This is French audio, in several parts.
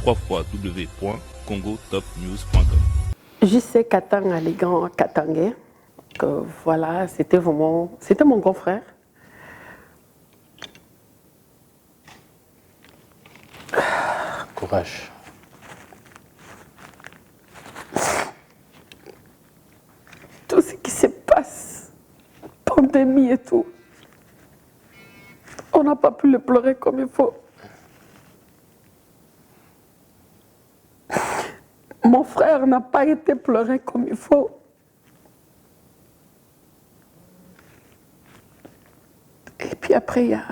www.congotopnews.com. Je sais Katanga, les grands Katangais, que voilà, c'était mon grand frère. Courage. Tout ce qui se passe, pandémie et tout, on n'a pas pu le pleurer comme il faut. Mon frère n'a pas été pleuré comme il faut. Et puis après, il y a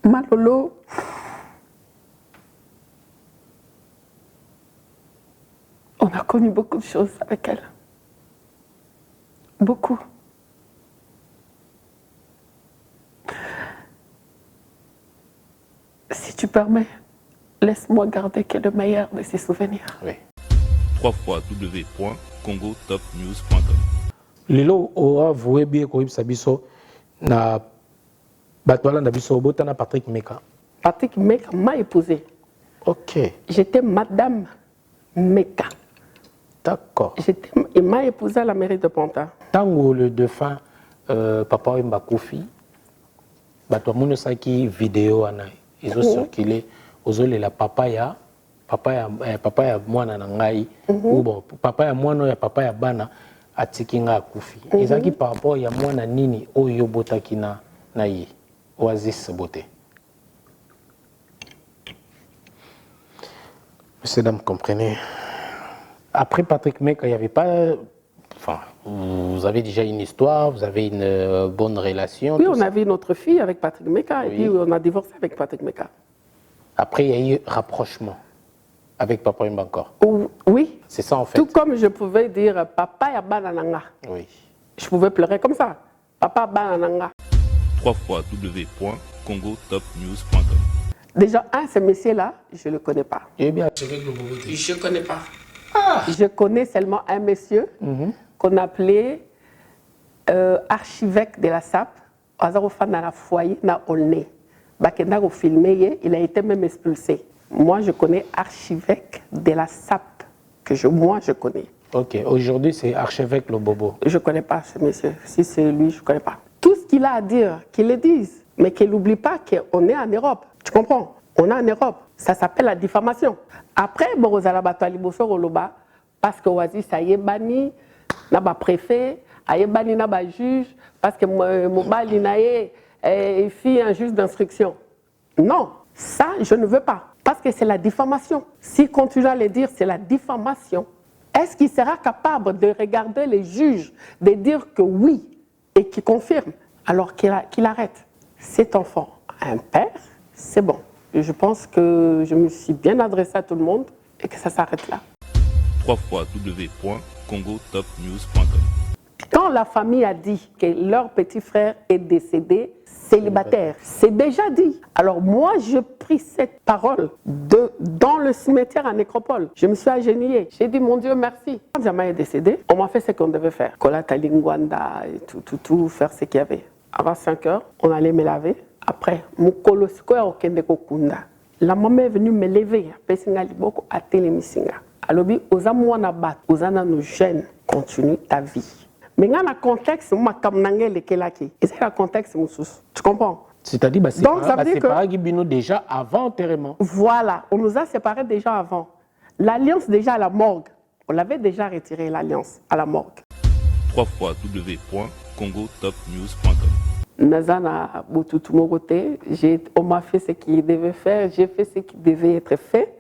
Malolo. On a connu beaucoup de choses avec elle. Beaucoup. Si tu permets, laisse-moi garder que le meilleur de ces souvenirs. Oui. www.congotopnews.com. Lilo oa voué bien koyib sabiso na batwala na biso botana Patrick Meka. Patrick Meka m'a épousée. OK. J'étais Madame Meka. D'accord. Il m'a épousée à la mairie de Ponta. Tango le défunt Papa Mbakufi, batwa mono saki vidéo ana ils ont circulé aux la papa ya mwana na ngai ou bon papa ya mwana ya papa ya bana atikinga akufi. Ezaki par rapport ya mwana nini oyo botaki na ye Oasis Beauté. Monsieur dame, comprenez. Après Patrick Meka, il n'y avait pas... Enfin, vous avez déjà une histoire, vous avez une bonne relation. Oui, on avait notre fille avec Patrick Meka et puis on a divorcé avec Patrick Meka. Après, il y a eu rapprochement avec Papa Yemba encore. Oui. C'est ça en fait. Tout comme je pouvais dire Papa ya banananga. Oui. Je pouvais pleurer comme ça. Papa banananga. www.congotopnews.com. Déjà, ce monsieur-là, je ne le connais pas. Je bien. Je ne connais pas. Je connais seulement un monsieur qu'on appelait archevêque de la SAP. Au fan dans la foyer, dans Olney. Il a été même expulsé. Moi, je connais archevêque de la SAP, moi, je connais. Ok, aujourd'hui, c'est archevêque le Bobo. Je ne connais pas ce monsieur. Si c'est lui, je ne connais pas. Tout ce qu'il a à dire, qu'il le dise. Mais qu'il n'oublie pas qu'on est en Europe. Tu comprends? On est en Europe. Ça s'appelle la diffamation. Après, parce que Oasis, ça y est banni, n'a pas préfet, a est banni, n'a pas juge, parce que Mobali il fait un juge d'instruction. Non, ça, je ne veux pas. Parce que c'est la diffamation. S'il continue à le dire, c'est la diffamation. Est-ce qu'il sera capable de regarder les juges, de dire que oui, et qu'il confirme, alors qu'il arrête? Cet enfant a un père, c'est bon. Je pense que je me suis bien adressée à tout le monde et que ça s'arrête là. www.congotopnews.com. Quand la famille a dit que leur petit frère est décédé, célibataire, c'est déjà dit. Alors moi, je pris cette parole dans le cimetière à Nécropole. Je me suis agenouillée. J'ai dit, mon Dieu, merci. Quand Jama est décédé, on m'a fait ce qu'on devait faire. Kola Talingwanda et tout, faire ce qu'il y avait. Avant 5 heures, on allait me laver. Après, Mukolo Square au Kendeko Kunda. La maman est venue me lever. Pesinga Liboko a télémisinga. Alobi, aux amouana bat, aux nos jeunes, continue ta vie. Mais dans le contexte, moi, comme Nangel et Kelaki, et c'est le contexte, tu comprends? C'est-à-dire, bah, séparé Guibino déjà avant enterrement. Voilà, on nous a séparés déjà avant. L'alliance déjà à la morgue. On l'avait déjà retiré, l'alliance à la morgue. www.congotopnews.com. Nazana Boutoutumoroté, on m'a fait ce qu'il devait faire, j'ai fait ce qui devait être fait.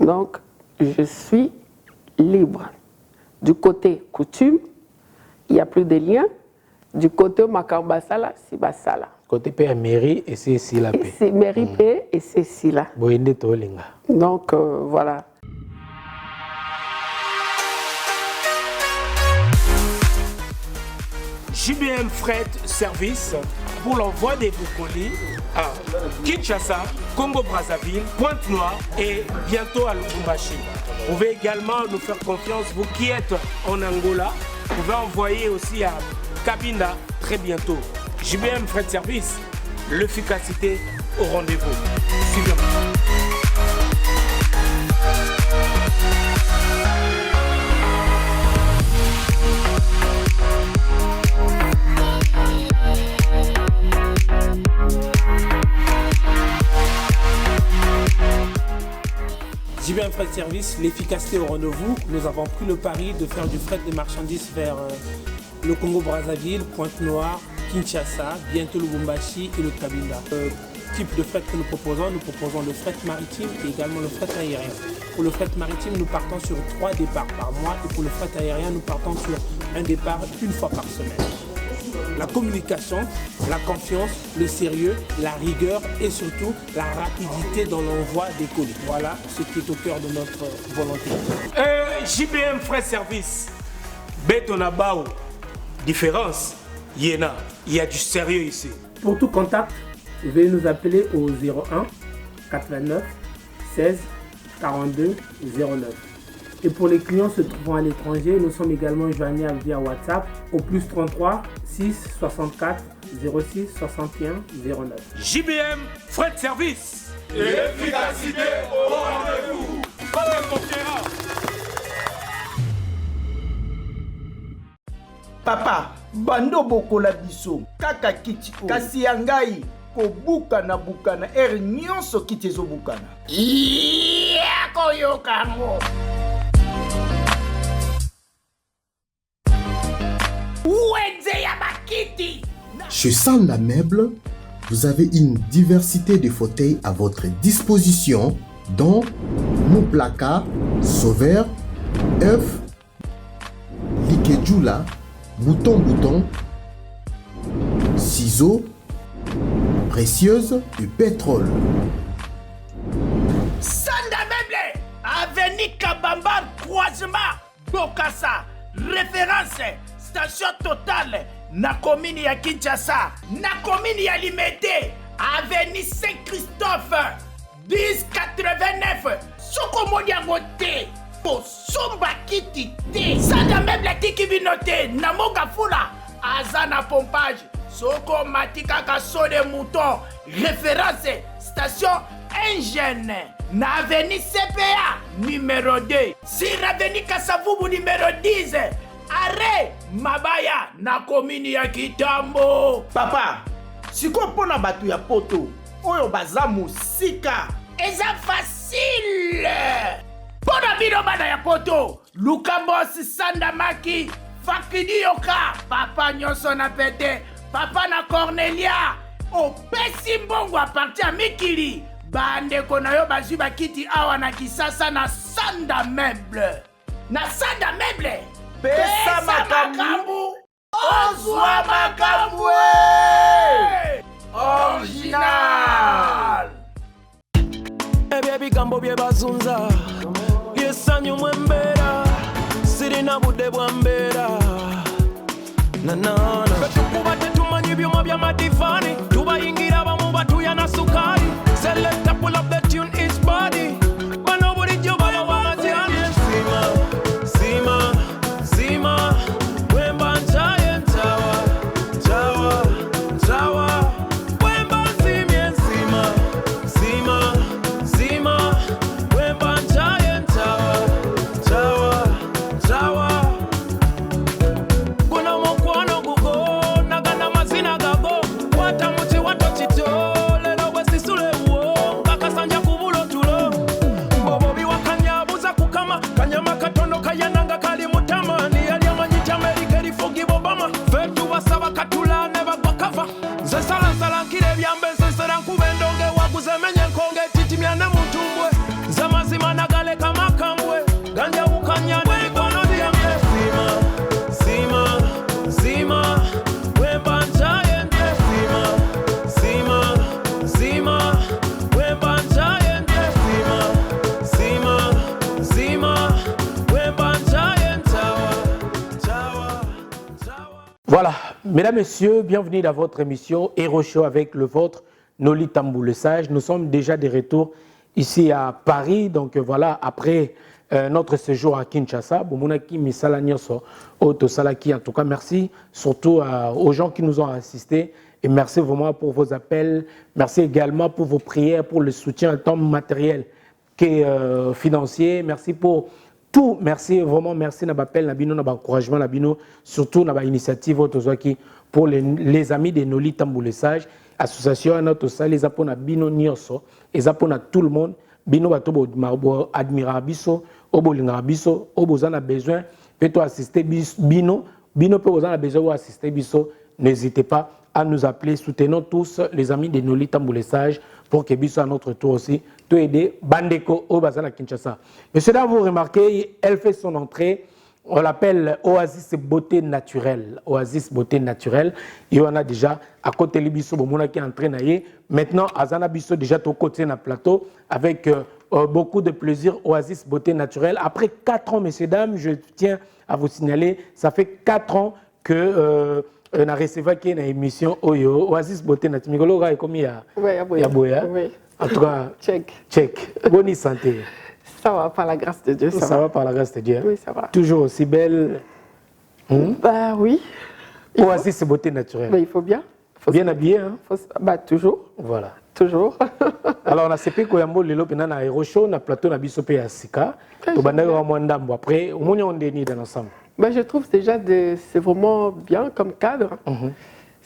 Donc, je suis libre. Du côté coutume, il n'y a plus de lien. Du côté Makambasala, c'est Basala. Côté père mairie et c'est ici la paix. C'est mairie paix et c'est ici là. Donc, voilà. JBM Fret Service pour l'envoi de vos colis à Kinshasa, Congo-Brazzaville, Pointe-Noire et bientôt à Lubumbashi. Vous pouvez également nous faire confiance, vous qui êtes en Angola, vous pouvez envoyer aussi à Cabinda très bientôt. JBM Fret Service, l'efficacité au rendez-vous. Suivez-moi. JBM Fret Service, l'efficacité au rendez-vous. Nous avons pris le pari de faire du fret de marchandises vers le Congo-Brazzaville, Pointe-Noire, Kinshasa, bientôt Lubumbashi et le Kabinda. Le type de fret que nous proposons le fret maritime et également le fret aérien. Pour le fret maritime, nous partons sur 3 départs par mois et pour le fret aérien, nous partons sur un départ une fois par semaine. La communication, la confiance, le sérieux, la rigueur et surtout la rapidité dans l'envoi des colis. Voilà ce qui est au cœur de notre volonté. JBM Fret Service, Betonabao, différence, Yéna, il y a du sérieux ici. Pour tout contact, veuillez nous appeler au 01 89 16 42 09. Et pour les clients se trouvant à l'étranger, nous sommes également joignables via WhatsApp au plus 33 6 64 06 61 09. JBM Fret Service. Et l'efficacité au rendez-vous. Papa, bando bokola biso kaka kiti o kasi yangai kobuka na bukana nyonso kiti ezobukana koyokango. Chez Sanda Meubles, vous avez une diversité de fauteuils à votre disposition, dont nos placards, sauveurs, œufs, likedjula, bouton, ciseaux, précieuses et pétrole. Sanda Meubles, avenue Kabamba, croisement, Bokassa, référence, station totale, na commune ya Kinshasa, na commune ya Limete, avenue Saint-Christophe, 1089, soko modiango te, po somba kiti te. Sanda Meubles tiki binote, na monga fula, azana pompage, soko matika kaso de mouton, référence, station Engine, na avenue CPA, numéro 2, sur avenue Kasavubu, numéro 10, arrêt Mabaya, na commune ya Kitambo. Papa, siko pona batu ya poto, oyo baza musika, eza facile. Pona bino bana ya poto, Lukambos Sandamaki, Fakidi Yoka, papa nyonso na pete, papa na Cornelia, opesi mbongo a partir ya mikili, bandeko na yo bazwi bakiti awa na Kisasa na Sanda Meubles. Na Sanda Meubles, pesa makambu, ozwa makambu original. Baby kambo bye bazunza yesanyu mwembera sirina budde bwambera nanana betukuba tetumanyi byuma bya madivani tubayingira bamu batuya na sukari select pull up the tune is body bano buli jo baba wa majani sima wemba nchaye nchawa wemba simye sima wemba nchaye nchawa kuna mokwano gugo nagana mazina gago wata muti wato chito lelo wesisule uo kakasanja kubulo tulo bobobi wakanyabuza kukama kanyama katono kayananga kali mutamani yali amanyita Amerika lifugibo Obama fetu basaba katula ne bagwakava nze salansala nkire byambe nsesera nkubendonge waguzemenye nkonge titimyane mutumbwe nze mazima nagale kamakambwe ganja ukanya n'emigono byange sima wemba nchaye nte sima wemba nchaye nte sima wemba nchaye nchawa. Voilà, mesdames, messieurs, bienvenue dans votre émission Hero Show avec le vôtre, Noli Tambou le Sage. Nous sommes déjà de retour ici à Paris, donc voilà, après notre séjour à Kinshasa. Bomonaki Misala Nyoso, Oto Salaki, en tout cas, merci surtout aux gens qui nous ont assistés et merci vraiment pour vos appels. Merci également pour vos prières, pour le soutien tant matériel que financier. Merci pour tout, merci vraiment, merci Nabapel, Nabino, Nabakouragement, Nabino, surtout Naba Initiative Otozwaki pour les amis de Noli Tambou le Sage. association notre salle les apona bino nyonso les apona tout le monde bino bato bo admirer biso obolinga biso obozana besoin peut assister bino peutozana besoin assister biso n'hésitez pas à nous appeler soutenons tous les amis de Noli Tamboulé Sage pour que biso à notre tour aussi tout aider bandeko au bazana Kinshasa. Monsieur là vous remarquez elle fait son entrée. On l'appelle Oasis Beauté Naturelle. Oasis Beauté Naturelle. Et on a déjà à côté de Bisso, qui est en train d'aller. Maintenant, Azana Bisso déjà au côté de plateau avec beaucoup de plaisir. Oasis Beauté Naturelle. Après 4 ans, messieurs, dames, je tiens à vous signaler, ça fait 4 ans que on a reçu une émission Oasis Beauté Naturelle. Migolo, comme il y a Boya. En tout cas, check. Bonne santé. Ça va par la grâce de Dieu. Ça va par la grâce de Dieu. Oui, ça va. Toujours aussi belle. Bah oui. Oasis Beauté Naturelle. Mais il faut bien. Bien habillé, hein? Bah toujours. Voilà. Toujours. Alors on a CP Koyambo lelo pena na Aero Show na plateau na biso pe ya sika. To bandaka wa mwandambo après au moins on déni dans l'ensemble. Bah je trouve déjà c'est vraiment bien comme cadre.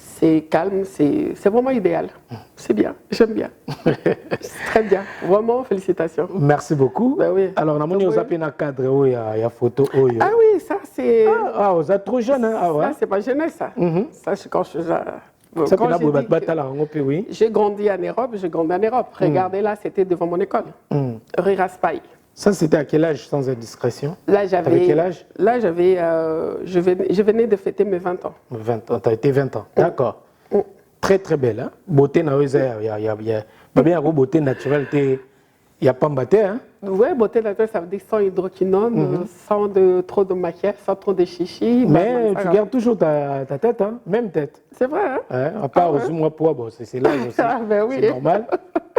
C'est calme, c'est vraiment idéal. C'est bien, j'aime bien. C'est très bien. Vraiment, félicitations. Merci beaucoup. Ben oui. Alors, on a mis un cadre, il y a photo. Ah oui, ça c'est... Ah, vous êtes trop jeune. Hein? Ah, ouais. Ça, c'est ma jeunesse, ça. Ça, c'est quand je... J'ai grandi en Europe, Regardez là, c'était devant mon école. Rue Raspail. Ça, c'était à quel âge, sans indiscrétion? Là, j'avais... quel âge? Là, j'avais... je venais de fêter mes 20 ans. 20 ans, tu as été 20 ans. D'accord. Très, très belle. Hein? Beauté, il y a bien beauté naturelle, il n'y a pas de beauté. Hein? Oui, beauté naturelle, ça veut dire sans hydroquinone, sans trop de maquillage, sans trop de chichi. Mais tu gardes toujours ta tête, hein? Même tête. C'est vrai, hein? Ouais, à part aussi, moi, bon, c'est là aussi. Ben oui. C'est normal.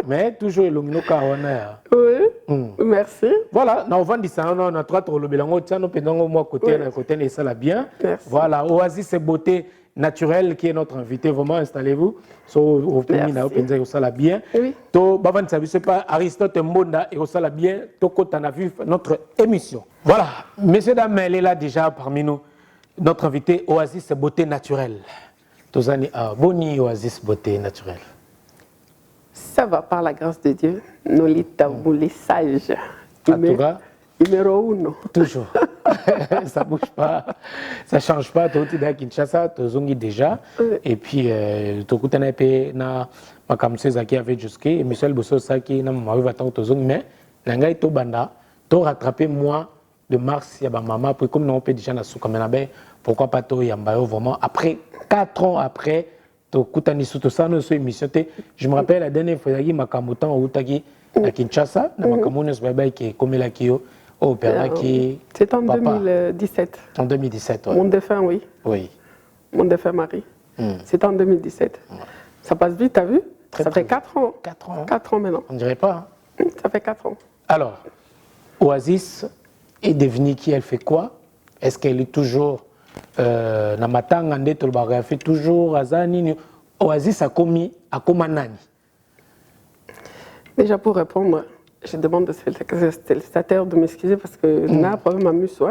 Mais toujours le mino caronaire. Oui. Merci. Voilà, on va dire ça, on a trois le bilan, on peut moi côté et ça là bien. Merci. Voilà, Oasis Beauté Naturelle qui est notre invité, vraiment installez-vous. Au pays na openza et ça là bien. Oui. To bavan ça c'est pas Aristote Mbonda et ça là bien. To quand on a vu notre émission. Voilà, messieurs dames, elle est là déjà parmi nous. Notre invité Oasis Beauté Naturelle. Tozani Boni Oasis Beauté Naturelle. Ça va par la grâce de Dieu. Noli Tamboulé Sage. Numéro 1. Toujours. Ça ne bouge pas, ça ne change pas. Tu es à Kinshasa, tu es déjà. Et puis, tu es na makamseza qui avait jusqu'à Michel Boussosa qui n'a pas eu de temps. Mais, l'angai to banda, tu rattrapé mois de mars, il y a ma maman. Puis, comme nous on peut déjà na soukamena, pourquoi pas toi Yambayo vraiment. Après, 4 ans après, je me rappelle la dernière fois que Makamutan ou Taki à Kinshasa, c'est en 2017. En 2017, oui. Mon défunt, oui. Oui. Mon défunt mari. C'est en 2017. Ça passe vite, t'as vu? Ça fait 4 ans. 4 ans. 4 ans maintenant. On ne dirait pas. Hein? Ça fait 4 ans. Alors, Oasis est devenue qui? Elle fait quoi? Est-ce qu'elle est toujours Namatanga Ndetolbaga fait toujours Azani Oasis a commis à Komanani? Déjà pour répondre, je demande aux téléspectateurs de m'excuser parce que j'ai un problème à muso.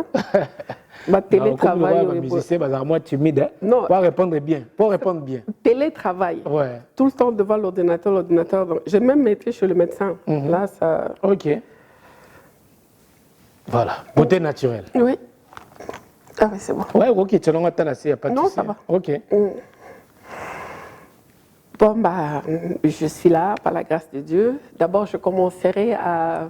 Télétravail. Moi timide. Non. Pour répondre bien. Télétravail. Ouais. Tout le temps devant l'ordinateur. J'ai même été chez le médecin. Là, ça. Ok. Voilà. Beauté naturelle. Oui. Ah oui, c'est bon. Ouais, ok, tu l'as entendu, il n'y a pas de souci. Non, ça va. Ok. Bon, bah, je suis là, par la grâce de Dieu. D'abord, je commencerai à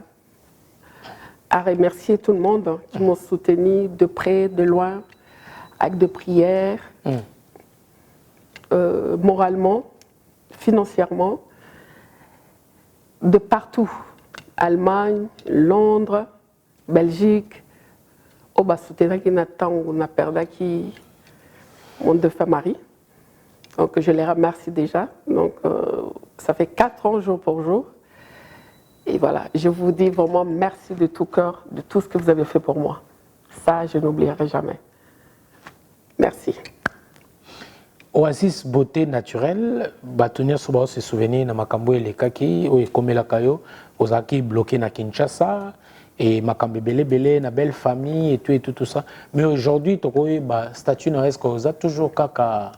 remercier tout le monde qui m'ont soutenu de près, de loin, avec de prières, moralement, financièrement, de partout. Allemagne, Londres, Belgique. On a soutenu on a perdu mon défunt mari. Donc je les remercie déjà. Donc ça fait 4 ans jour pour jour. Et voilà, je vous dis vraiment merci de tout cœur, de tout ce que vous avez fait pour moi. Ça, je n'oublierai jamais. Merci. Oasis Beauté Naturelle, tenir sur ce souvenir de Makambo et les Kaki, ou comme la Kayo, aux acquis bloqués na Kinshasa. Et Makambe Belé, na belle famille et tout ça. Mais aujourd'hui, tu as statut n'a toujours kaka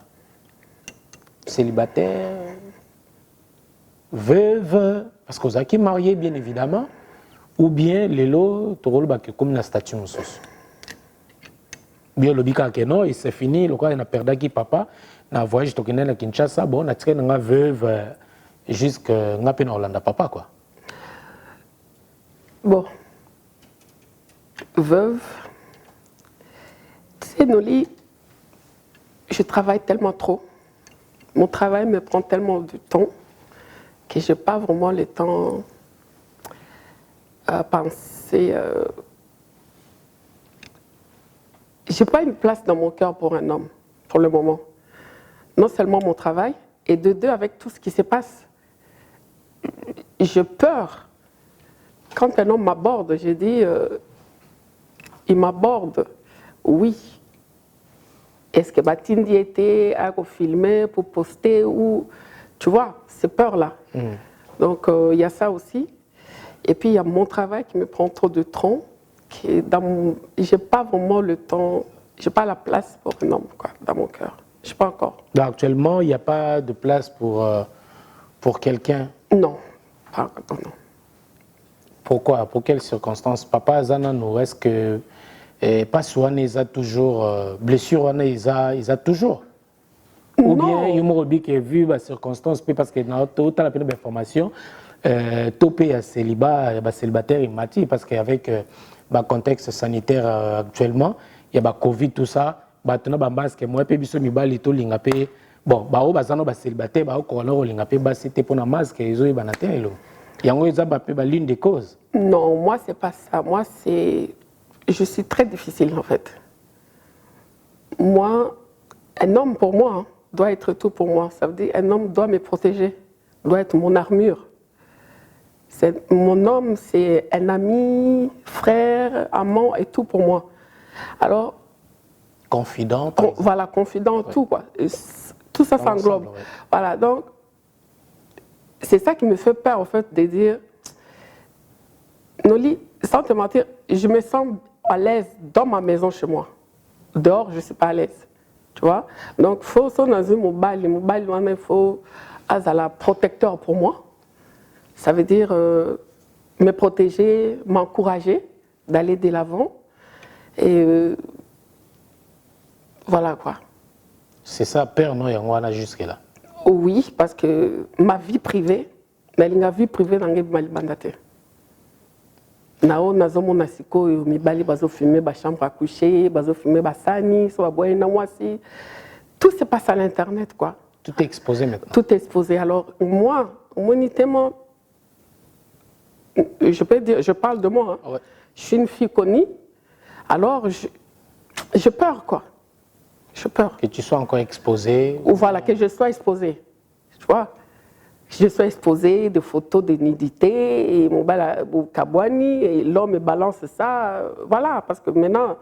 célibataire. veuve, parce que vous avez marié, bien évidemment, ou bien les lots, comme la statue moussos. Bien, le bika que non, et c'est fini, le quoi, il a perdu qui papa, na voyage tokene na Kinshasa, bon, on a tiré une veuve jusqu'à na peine Hollande papa, quoi. Bon, veuve, tu sais, Noli, je travaille tellement trop. Mon travail me prend tellement de temps que je n'ai pas vraiment le temps à penser. Je n'ai pas une place dans mon cœur pour un homme, pour le moment. Non seulement mon travail, et de deux, avec tout ce qui se passe. J'ai peur. Quand un homme m'aborde, je dis, il m'aborde, oui. Est-ce que Batindi était à filmer pour poster ou... Tu vois, c'est peur-là. Donc, il y a ça aussi. Et puis, il y a mon travail qui me prend trop de temps. Je n'ai pas vraiment le temps, je n'ai pas la place pour un homme, quoi, dans mon cœur. Je ne sais pas encore. Donc, actuellement, il n'y a pas de place pour quelqu'un? Non, pas encore, non. Pourquoi? Pour quelles circonstances? Papa Zanano, est-ce que pas souvent ils ont toujours blessure, ils ont toujours? Ou bien il y a qui vu les circonstances parce que dans toute la peine d'information, topé à célibat, célibataire il m'a dit parce qu'avec le contexte sanitaire actuellement, il y a Covid tout ça, tu as masque moi puis biso mibali to lingapé bon ba o bazano ba célibataire ba o corona o lingapé ba c'était pour na masque ils ont banaté elo. Yango ils ont l'une des causes. Non, moi c'est pas ça. Moi je suis très difficile en fait. Moi, un homme pour moi hein, doit être tout pour moi. Ça veut dire un homme doit me protéger, doit être mon armure. Mon homme, c'est un ami, frère, amant et tout pour moi. Alors, confident. Voilà, confident, ouais. Tout quoi. Tout ça s'englobe. Ouais. Voilà, donc c'est ça qui me fait peur en fait de dire, Noli, sans te mentir, je me sens à l'aise dans ma maison chez moi. Dehors, je ne suis pas à l'aise. Tu vois? Donc, il faut ça dans une mobile. Il faut un protecteur pour moi. Ça veut dire me protéger, m'encourager d'aller de l'avant. Et voilà quoi. C'est ça, père, non, il y a jusque-là. Oui, parce que ma vie privée, ma vie privée dans les mandataires. Nao nazomona sikoyo mibali bazofumer ba chambre à coucher, bazofumer ba sani, so boye na mwasi. Tout se passe à l'internet quoi. Tout est exposé maintenant. Tout est exposé. Alors moi, monitement, je peux dire, je parle de moi. Hein. Ouais. Je suis une fille connue. Alors je peur quoi. Je peur. Que tu sois encore exposée. Ou voilà, que je sois exposée. Tu vois? Je suis exposée de photos de nudité et mon kabouani et l'homme me balance ça. Voilà, parce que maintenant,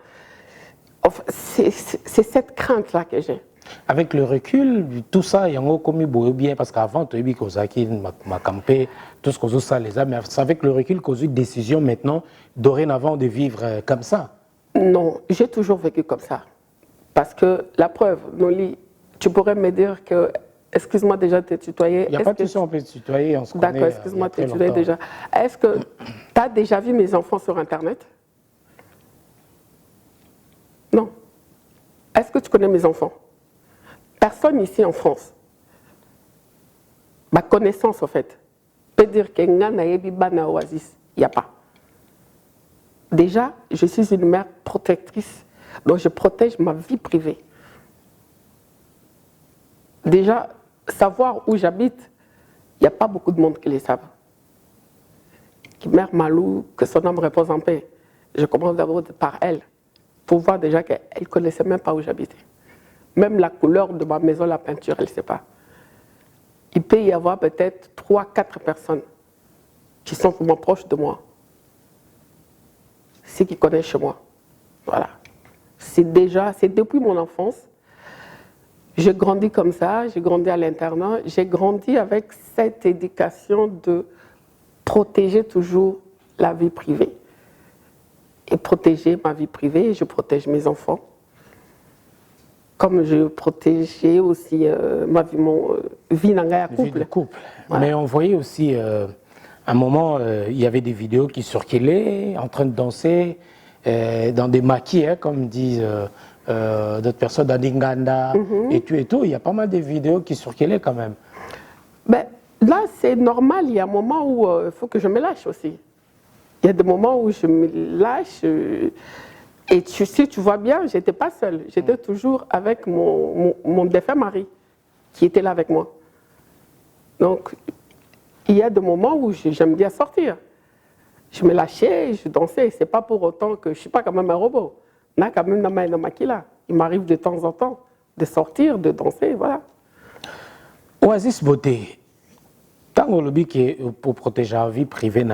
c'est cette crainte-là que j'ai. Avec le recul, tout ça, il y a commis bien parce qu'avant, tu as dit que m'a campé, tout ce que ça les a, mais c'est avec le recul qu'on a eu une décision maintenant, dorénavant, de vivre comme ça. Non, j'ai toujours vécu comme ça. Parce que la preuve, Noli, tu pourrais me dire que. Excuse-moi déjà de te tutoyer. Il n'y a pas de question, on peut se tutoyer, on se connaît. D'accord, excuse-moi de te tutoyer déjà. Est-ce que tu as déjà vu mes enfants sur Internet? Non. Est-ce que tu connais mes enfants? Personne ici en France. Ma connaissance, en fait, peut dire qu'il y a un oasis. Il n'y a pas. Déjà, je suis une mère protectrice, donc je protège ma vie privée. Déjà, savoir où j'habite, il n'y a pas beaucoup de monde qui le savent. Mère Malou, que son âme repose en paix. Je commence d'abord par elle, pour voir déjà qu'elle ne connaissait même pas où j'habitais. Même la couleur de ma maison, la peinture, elle ne sait pas. Il peut y avoir peut-être 3-4 personnes qui sont vraiment proches de moi. Ceux qui connaissent chez moi. Voilà. C'est depuis mon enfance. J'ai grandi comme ça, j'ai grandi à l'internat, j'ai grandi avec cette éducation de protéger toujours la vie privée. Et protéger ma vie privée, je protège mes enfants. Comme je protégeais aussi ma vie, mon vie dans un Vie de couple. couple. Voilà. Mais on voyait aussi, à un moment, il y avait des vidéos qui circulaient en train de danser dans des maquis, hein, comme disent d'autres personnes, dans des Nganda et tout. Il y a pas mal de vidéos qui circulaient quand même. Ben, là, c'est normal. Il y a un moment où il faut que je me lâche aussi. Il y a des moments où je me lâche. Et si tu vois bien, je n'étais pas seule. J'étais toujours avec mon défunt mari qui était là avec moi. Donc, il y a des moments où j'aime bien sortir. Je me lâchais, je dansais. Ce n'est pas pour autant que je ne suis pas quand même un robot. On a quand même un maquilla. Il m'arrive de temps en temps de sortir, de danser, voilà. Oasis Beauté, tant que le but pour protéger la vie privée,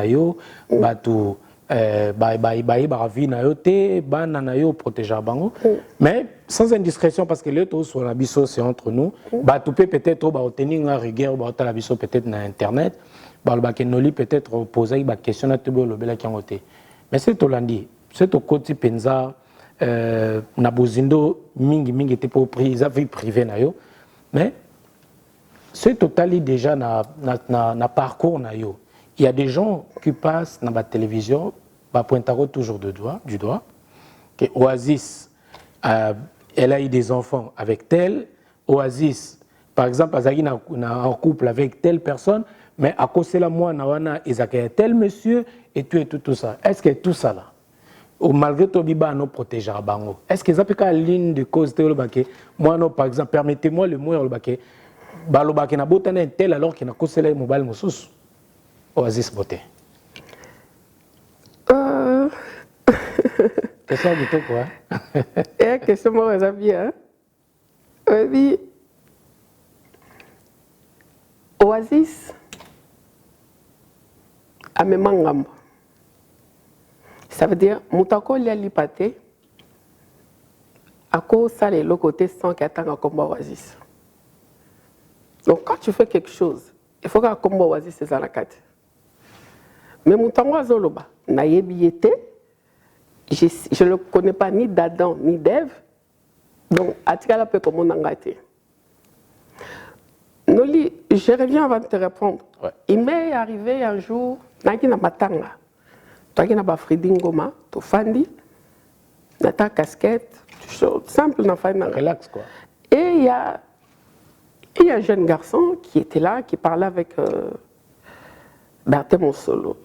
bah tout, bah vie na yo te, bah na yo protéger la bango. Mais sans indiscrétion parce que les taux sur la biso c'est entre nous, bah tout peut-être bah obtenir une rigueur, bah la biso peut-être na internet, bah le bakenoli peut-être poser bah question na tubo le bela qui en été. Mais c'est tout lundi, c'est au côté penza na bozindo mingi était pour prise vie privée na yo, mais ce total déjà na parcours na yo. Il y a des gens qui passent dans la télévision, bah pointer toujours du doigt, que Oasis, elle a eu des enfants avec tel, Oasis, par exemple, Azagi n'a un couple avec telle personne, mais à cause de la moi, na Ezaka tel monsieur et tout ça. Est-ce que tout ça là, ou malgré tout biba nous protéger à bango, est-ce que ça peut être ligne de cause de l'obake? Moi non, par exemple, permettez-moi le mot l'obake. Balobaki na botana tel alors qu'il n'a causé mobile moussous. Oasis Beauté. Question du tout quoi. Et question moi les bien. Oui. Oasis a memangam. Ça veut dire mutako lia lipate. À cause ça les côté sans qu'attendre comme Oasis. Donc, quand tu fais quelque chose, il faut que tu oasis ces alakate. Mais mon tango azoloba, naïebiété, je ne le connais pas ni d'Adam ni d'Ève. Donc, atikala peu comme on a été. Noli, je reviens avant de te répondre. Ouais. Il m'est arrivé un jour, naki na matanga. Toi qui n'as pas Freddy Ngoma, tu fandi, na ta casquette, simple na fandi. Relax quoi. Et il y a un jeune garçon qui était là, qui parlait avec Berthe Monsolo.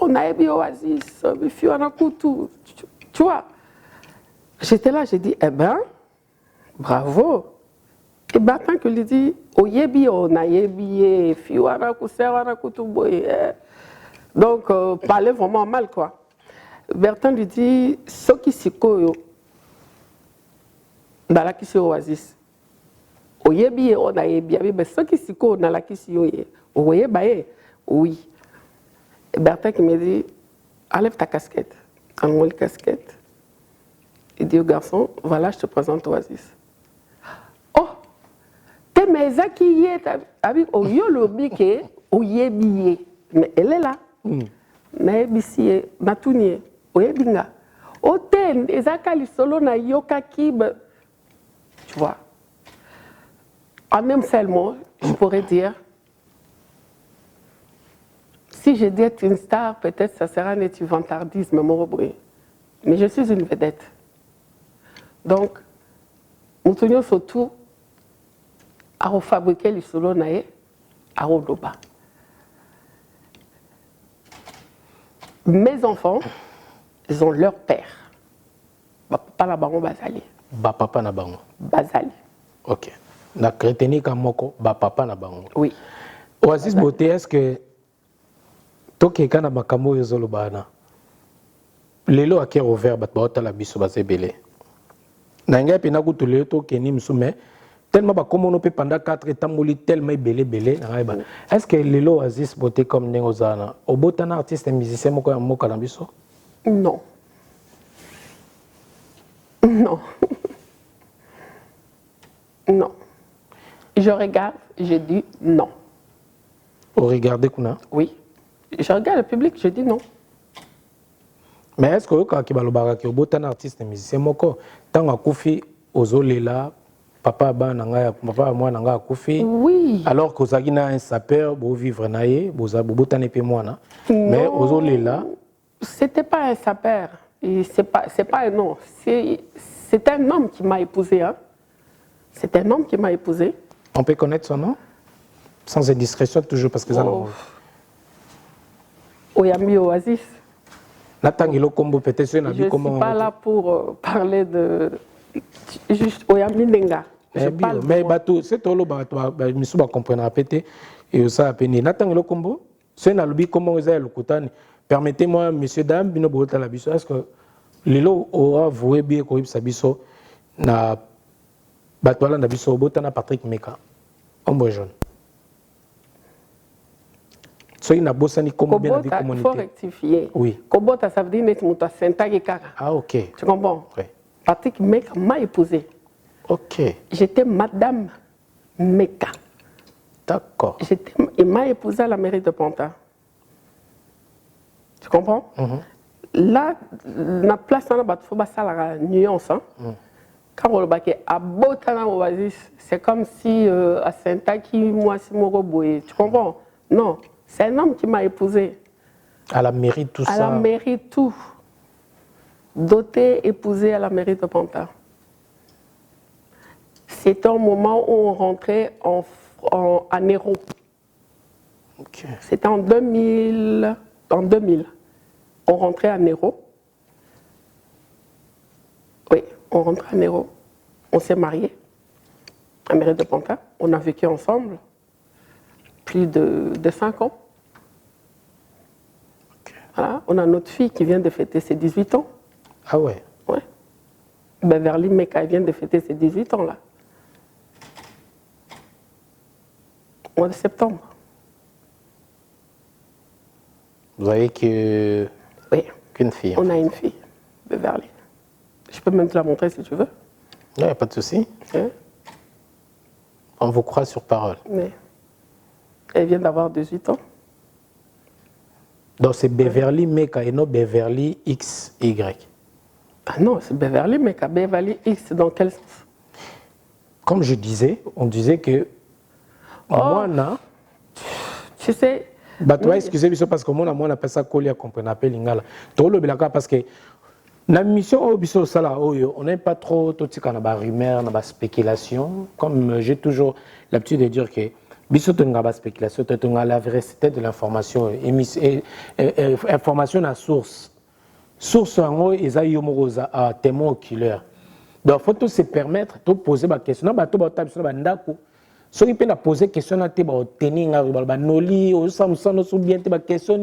On a ébi Oasis, tu vois. J'étais là, j'ai dit, eh ben, bravo. Et Berthe qui lui dit, Oyebi, on a ébi, Fiwana Koussewana Koutuboye. Donc, parlait vraiment mal, quoi. Bertrand lui dit, ce qui s'y koyo, dans la qui Oasis. Oyebi on a yebi mais ce qui s'y koyo dans la qui yoye. Oye baye, oui. Et Bertrand qui me dit, enlève ta casquette. Enlève la casquette. Il dit au garçon, voilà, je te présente Oasis. Oh, t'es mes acquis, avec Oyolobi qui Oyebi. Mais elle est là. Mais bisi matunier oyebinga oten ezakali solo na yoka kib, tu vois. En même seul mot, je pourrais dire, si je dis être une star, peut-être ça sera un étuvantardisme, mon bruit. Mais je suis une vedette. Donc, nous tenions surtout à refabriquer le solo nae à Rodoba. Mes enfants, ils ont leur père. Papa na bango bazali. Papa na bango. Bazali. Ok. Na crétini kamoko papa na bango. Oui. Oasis Beauté, est-ce que toke kana makambo yozolo bana? Lelo a cœur ouvert bat baota la biso bazebele. Na ngai pena kutule toke ni msume tellement ba comme on peut pendant 4 temps moli tellement belé na ba. Est-ce que lelo Oasis Beauté comme nengozana obotana artiste et musicien moko ya moka na biso? Non. Non. Non. Je regarde, je dis non. Vous regardez kuna? Oui. Je regarde le public, je dis non. Mais est-ce que quand tu vas le artiste et musicien moko tant akufi ozolela papa papa moi nanga akufi. Oui. Alors que Zagina un sapeur, beau vivre naïe, beau botane pe moi na. Mais aux là. C'était pas un sapeur. C'est pas un nom. C'est un homme qui m'a épousé. Hein. C'est un homme qui m'a épousé. On peut connaître son nom? Sans indiscrétion toujours parce que ça. Oyami Oasis. Natangelo Kombo peut-être Je ne suis pas là pour parler de juste Oyami Nenga. Mais bateau, c'est tout le bateau, je me comprendre pété et ça a peine. Natangelo Kombo, c'est un lobby comment vous avez le coutane. Permettez-moi, messieurs dames, bino bota la biso. Est-ce que lelo aura voué bien qu'on sa biso na bateau là na biso bota na Patrick Meka. Ombo jaune. Soy na bossani comme bien la communauté. Il faut rectifier. Oui. Kobota, ça veut dire que tu as Sentagi Kaka. Ah, ok. Tu comprends? Oui. Patrick Meka m'a épousé. Ok. J'étais Madame Meka. D'accord. Il m'a épousé à la mairie de Ponta. Tu comprends? Là, la place dans la faut ça la nuance. Quand on le baquet à Botana Oasis, c'est comme si à Sentagi, moi, c'est mon robot. Tu comprends? Non. C'est un homme qui m'a épousé. À la mairie, tout ça. À la mairie, tout. Doté, épousé à la mairie de Ponta. C'était un moment où on rentrait à Néro. Okay. C'était en 2000. On rentrait à Néro. Oui, on rentrait à Néro. On s'est mariés à la mairie de Ponta. On a vécu ensemble plus de 5 ans. Okay. Voilà. On a notre fille qui vient de fêter ses 18 ans. Ah ouais? Ouais. Beverly Meka vient de fêter ses 18 ans là. Au mois de septembre. Vous voyez que... Oui. Qu'une fille. On a une fille, Beverly. Je peux même te la montrer si tu veux. Il n'y a pas de souci. Ouais. On vous croit sur parole. Mais elle vient d'avoir 18 ans. Donc c'est Beverly Meka et non Beverly XY. Ah non, c'est Beverly Meka. Beverly X, dans quel sens? Comme je disais, on disait que moi, tu sais... Bah, toi, excusez-moi parce que moi, on appelle ça colis à comprendre, appelle l'ingala. Tout le belaka parce que la mission au biso sala, on n'aime pas trop tout ce qu'on a rumeur, on a spéculation. Comme j'ai toujours l'habitude de dire que biso tunga spéculation, tunga la véracité de l'information, information à source. Source en haut, ils ont un témoin oculaire. Donc, il faut tout se permettre de poser des questions. Il faut si on peut poser des questions, on peut tenir des noli, on peut bien des questions.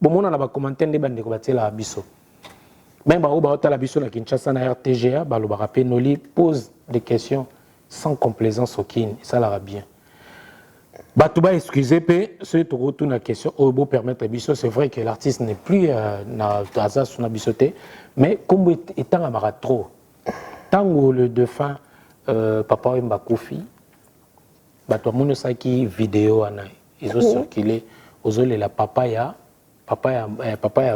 On a commenté des questions. Même si la biso na Kinshasa na RTGA, noli pose des questions sans complaisance aucune. Ça l'a bien. Batouba, excusez, ceux qui retournent la question, au permettre biso, c'est vrai que l'artiste n'est plus dans hasard sur la bisoté, mais comme étant à trop, tant que le défunt Papa Wemba Kofi, Batouba Saki vidéo ils ont circulé, aux la papa ya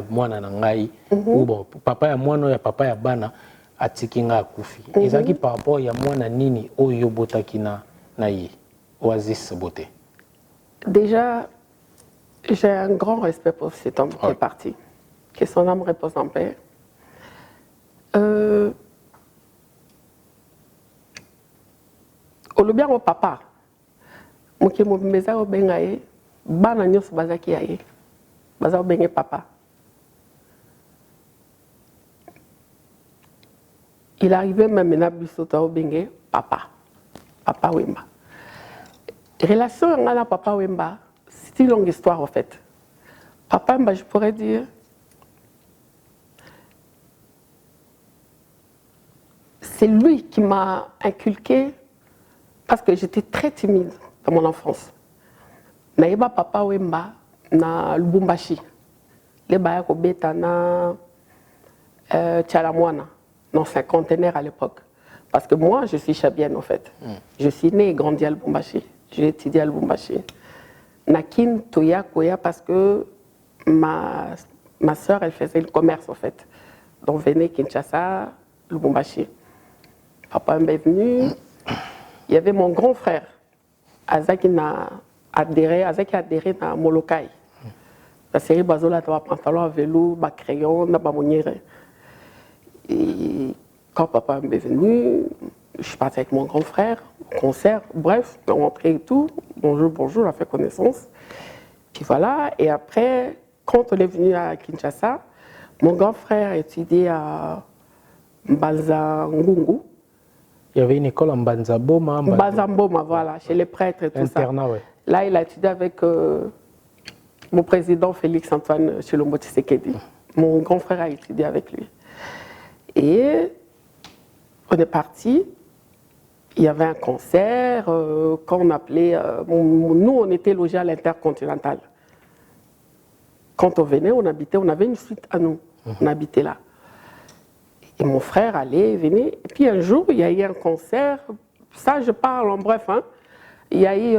mwana nangai, ou bon papa ya mwana ya papa ya bana atikinga Kofi. Ils ont qui par rapport ya mwana nini oyo botaki na yi Oasis Beauté. Déjà, j'ai un grand respect pour cet homme qui est parti, que son âme repose en paix. Au bien au papa, moi qui me mets au bengaye, bananios bazaki aye, bazao bengé papa. Il arrivait même à Bissota au bengaye papa Wemba. Relation avec Papa Wemba, c'est une longue histoire en fait. Papa Wemba, je pourrais dire, c'est lui qui m'a inculqué, parce que j'étais très timide dans mon enfance. Naïba Papa Wemba na Lubumbashi, les Bayako Beta na Tchalamwana, dans 5 conteneurs à l'époque. Parce que moi, je suis chabienne en fait. Je suis née et grandi à Lubumbashi. J'ai étudié à Lubumbashi. Nakin Toya Koya parce que ma soeur, elle faisait le commerce en fait. Donc venait Kinshasa, Lubumbashi. Papa est venu, il y avait mon grand frère, Azaki a adhéré à Molokai. La série Bazola, tu as pantalon à vélo, ma crayon, na monière. Et quand papa est venu, je suis partie avec mon grand frère au concert. Bref, on est rentré et tout. Bonjour, bonjour, on a fait connaissance. Puis voilà. Et après, quand on est venu à Kinshasa, mon grand frère étudiait à Mbanza Ngungu. Il y avait une école en Banzaboma. Mbanza Mboma, voilà, chez les prêtres et tout internat, ça. ouais. Là, il a étudié avec mon président Félix-Antoine Tshilombo Tshisekedi. Mon grand frère a étudié avec lui. Et on est parti. Il y avait un concert qu'on appelait... nous, on était logés à l'Intercontinental. Quand on venait, on avait une suite à nous. On habitait là. Et mon frère allait, venait. Et puis un jour, il y a eu un concert. Ça, je parle en bref. Hein. Il y a eu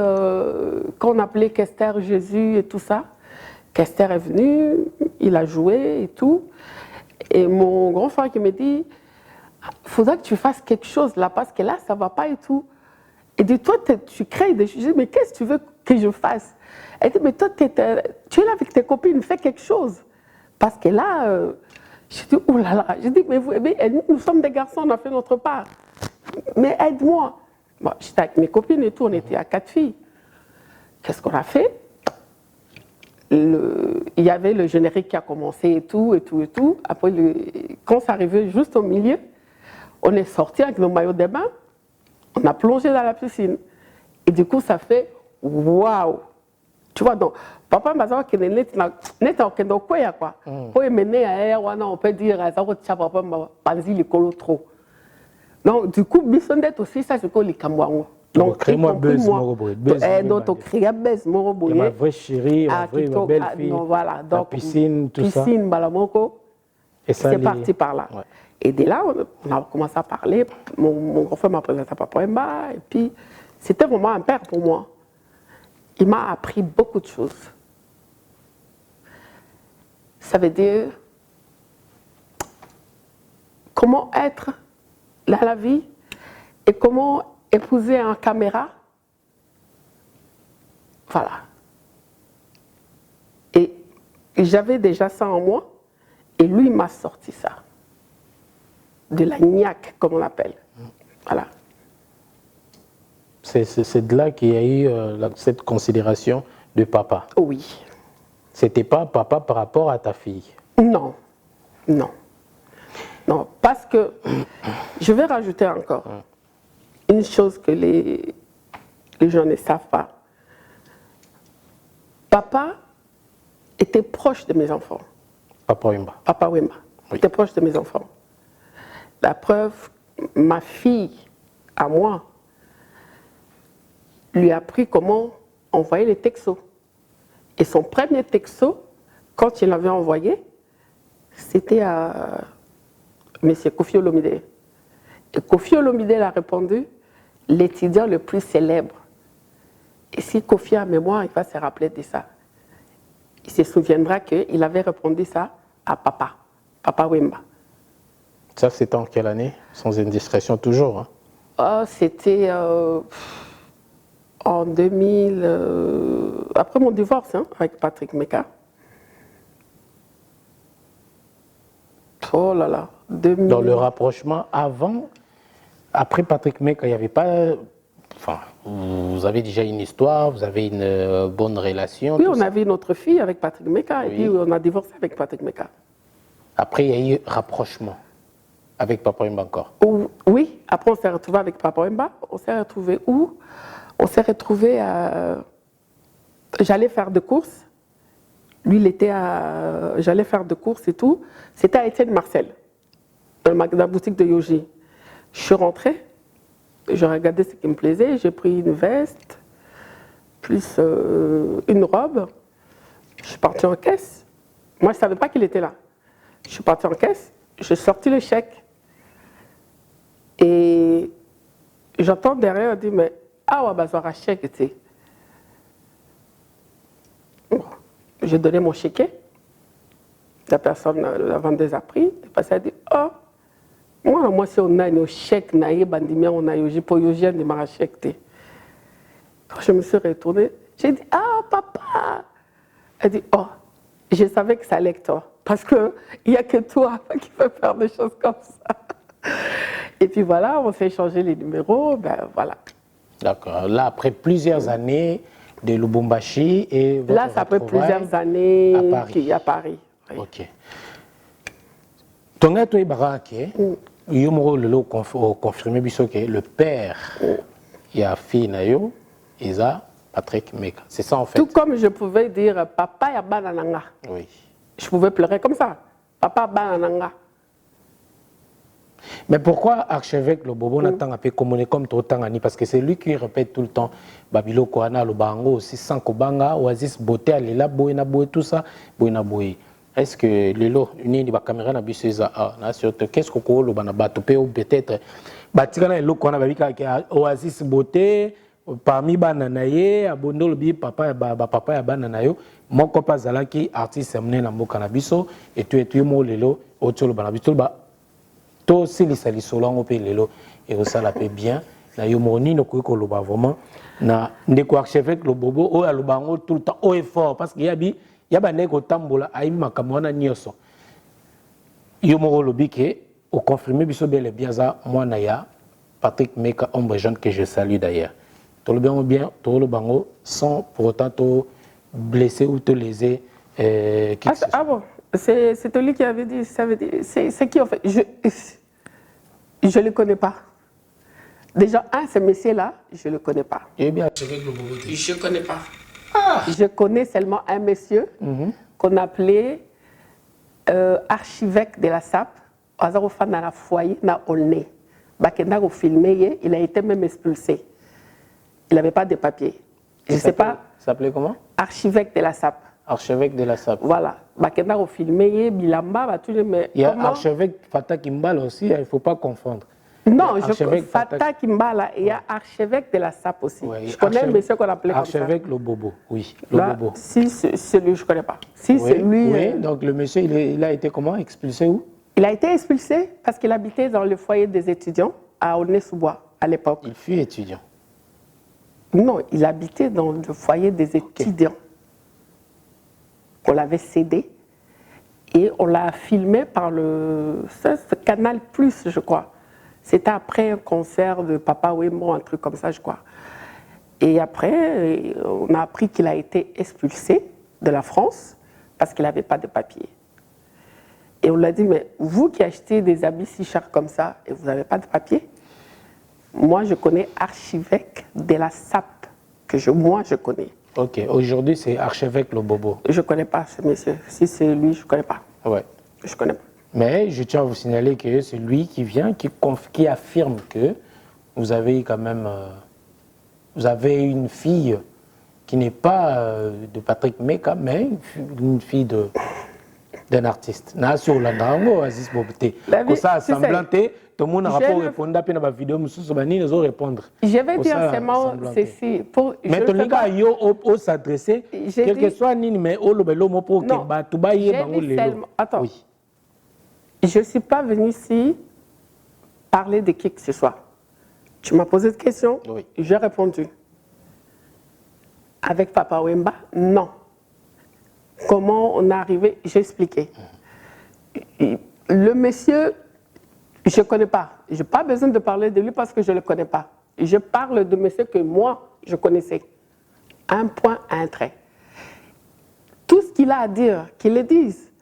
qu'on appelait Kester Jésus et tout ça. Kester est venu, il a joué et tout. Et mon grand frère qui me dit, il faudra que tu fasses quelque chose là, parce que là, ça ne va pas et tout. Il dit, toi, tu crées des choses. Je dis, mais qu'est-ce que tu veux que je fasse? Elle dit, mais toi, tu es là avec tes copines, fais quelque chose. Parce que là, je dis, oh là là. Je dis, mais nous sommes des garçons, on a fait notre part. Mais aide-moi. Bon, j'étais avec mes copines et tout, on était à 4 filles. Qu'est-ce qu'on a fait? Il y avait le générique qui a commencé et tout, et tout, et tout. Après, quand c'est arrivé juste au milieu, on est sorti avec nos maillots de bain, on a plongé dans la piscine. Et du coup, ça fait waouh! Tu vois, donc, papa m'a dit que n'est pas quoi. Pour mener à air, on peut dire, papa m'a panzi le colo trop. Donc, du coup, Bissondet aussi, ça, c'est quoi les Kamouango. Donc, crée-moi buzz, donc, on crée buzz, Moroboye. Ma vraie chérie, ma vraie belle fille. Voilà, la donc, piscine, tout ça. Piscine, Balamoko. Et ça, c'est parti par là. Ouais. Et dès là, on a commencé à parler. Mon grand frère m'a présenté à Papa Wemba. Et puis, c'était vraiment un père pour moi. Il m'a appris beaucoup de choses. Ça veut dire comment être dans la vie et comment épouser en caméra. Voilà. Et j'avais déjà ça en moi. Et lui m'a sorti ça. De la niaque, comme on l'appelle. Voilà. C'est de là qu'il y a eu cette considération de papa. Oui. C'était pas papa par rapport à ta fille? Non. Non. Non, parce que je vais rajouter encore une chose que les gens ne savent pas. Papa était proche de mes enfants. Papa Wemba. Papa Wemba. Oui. Était proche de mes enfants. La preuve, ma fille, à moi, lui a appris comment envoyer les textos. Et son premier texto, quand il l'avait envoyé, c'était à M. Kofi Olomide. Et Kofi Olomide a répondu, l'étudiant le plus célèbre. Et si Kofi a mémoire, il va se rappeler de ça. Il se souviendra qu'il avait répondu ça à papa, Papa Wemba. Ça, c'était en quelle année? Sans indiscrétion, toujours. Hein. C'était en 2000, après mon divorce avec Patrick Meka. Oh là là, 2000. Dans le rapprochement avant, après Patrick Meka, il n'y avait pas... Enfin, vous avez déjà une histoire, vous avez une bonne relation. Oui, on avait notre fille avec Patrick Meka, oui. Et puis on a divorcé avec Patrick Meka. Après, il y a eu rapprochement avec Papa Wemba encore. Oui, après on s'est retrouvé avec Papa Wemba. On s'est retrouvé où? On s'est retrouvé à... J'allais faire des courses. Lui, il était à... J'allais faire des courses et tout. C'était à Étienne Marcel, dans la boutique de Yoji. Je suis rentrée. Je regardais ce qui me plaisait, j'ai pris une veste, plus une robe. Je suis partie en caisse. Moi, je ne savais pas qu'il était là. Je suis partie en caisse, j'ai sorti le chèque. Et j'entends derrière, on dit, mais ah ouais, bah, ça aura chèque, tu sais. Bon, j'ai donné mon chéquier. La personne, la vendeuse a pris. Et puis elle a dit, oh, Moi, si on a un chèque, on a un chèque. Quand je me suis retournée, j'ai dit, ah, papa. Elle dit, oh, je savais que ça allait être toi. Parce qu'il n'y a que toi qui peux faire des choses comme ça. Et puis voilà, on s'est échangé les numéros, ben voilà. D'accord. Là, après plusieurs années de Lubumbashi et votre là, ça fait plusieurs années à Paris. Oui. Ok. Tonga toi Ibarake, Yomoro Lelo confirmé que le père, il y a fille Nayo, Isa, Patrick Meka. C'est ça en fait. Tout comme je pouvais dire papa ya banananga. Oui. Je pouvais pleurer comme ça. Papa banananga. Mais pourquoi archevêque le Bobo n'attend pas communiquer comme tout Tangani? Parce que c'est lui qui répète tout le temps Babilo Koana, le Bango, aussi sans Kobanga, Oasis, Boté, Alela, Boena, Boé, tout ça, Boena, Boé. Est-ce que Lelo, une des caméras n'a pas qu'est-ce que le Banabato peut ou peut-être Batikana et Lokona Babika, Oasis, Boté, parmi Bananaye, Abondo, le papa et Bananayo, mon copain Zalaki, artiste amené dans mon cannabiso, et tu es mon Lelo, autour le Banabiso. To si lisali solongo pe lelo et ça la paie bien na yomoni no ko loba vraiment na ndeko archevêque le bobo o alobango tout le temps au effort parce qu'il y a ba neko tambola ai makamona nyoso yomoro lobike au confirmer biso bel et bien ça moi na ya Patrick Meka ombre jeune que je salue d'ailleurs to le bien to le bango sans pour autant te blesser ou te léser ah bon. C'est lui qui avait dit, ça veut dire, c'est qui en fait? Je ne le connais pas. Déjà, ce monsieur-là, je ne le connais pas. Je ne connais pas. Ah. Je connais seulement un monsieur qu'on appelait archivêque de la SAP, dans la foyer, dans Olney. Il a été même expulsé. Il n'avait pas de papier. Je ne sais pas. Ça s'appelait comment? Archivêque de la SAP. Archevêque de la SAP. Voilà. Bakenda au filmé, Bilamba, tout le monde. Il y a archevêque Fata Kimbala aussi, il ne faut pas confondre. Non, Fata Kimbala, il y a archevêque de la SAP aussi. Ouais, je connais un monsieur qu'on appelait comme ça. Archevêque le Bobo, oui. Le là, Bobo. Si c'est lui, je ne connais pas. Si oui, c'est lui. Oui, donc le monsieur, il a été comment? Expulsé où? Il a été expulsé parce qu'il habitait dans le foyer des étudiants à Aulnay-sous-Bois à l'époque. Il fut étudiant. Non, il habitait dans le foyer des étudiants. On l'avait cédé et on l'a filmé par ce Canal Plus, je crois. C'était après un concert de Papa Wembo, un truc comme ça, je crois. Et après, on a appris qu'il a été expulsé de la France parce qu'il n'avait pas de papier. Et on l'a dit, mais vous qui achetez des habits si chers comme ça et vous n'avez pas de papier, moi je connais archivêque de la SAP, moi je connais. Ok, aujourd'hui c'est archevêque le Bobo. Je ne connais pas ce monsieur. Si c'est lui, je ne connais pas. Ouais. Je ne connais pas. Mais je tiens à vous signaler que c'est lui qui vient, qui affirme que vous avez quand même... vous avez une fille qui n'est pas de Patrick Meka, mais une fille d'un artiste. Na sur la Ndango, Aziz Bobité. Comme ça, semblanté, tout le monde a rapport répondre à la vidéo, nous allons répondre. Je vais dire seulement ceci. Mais ton gars, il s'adresser, quel que soit Nini, mais au lobelo, mon pour que tu bailles dans le Attends. Oui. Je ne suis pas venu ici parler de qui que ce soit. Tu m'as posé cette question, oui. J'ai répondu. Avec Papa Wemba, non. Comment on est arrivé, j'ai expliqué. Le monsieur, je ne connais pas. Je n'ai pas besoin de parler de lui parce que je ne le connais pas. Je parle de monsieur que moi, je connaissais. Un point, un trait. Tout ce qu'il a à dire, qu'il le dise.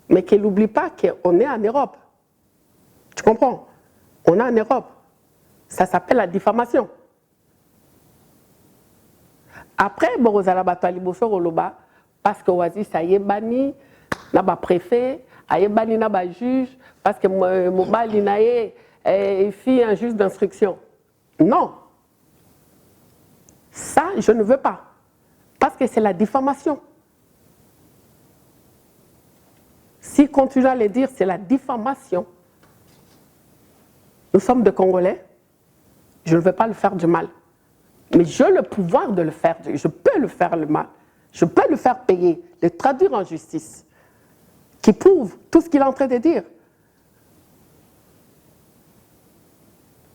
Mais qu'il n'oublie pas qu'on est en Europe. Tu comprends? On est en Europe. Ça s'appelle la diffamation. Après, parce que Oasis, ça y est banni, n'a pas préfet, a y est banni, n'a pas juge, parce que mon bali n'a fait un juge d'instruction. Non. Ça, je ne veux pas. Parce que c'est la diffamation. S'il continue à le dire, c'est la diffamation. Nous sommes des Congolais. Je ne veux pas le faire du mal. Mais j'ai le pouvoir de le faire. Je peux le faire le mal. Je peux le faire payer, le traduire en justice. Qui prouve tout ce qu'il est en train de dire.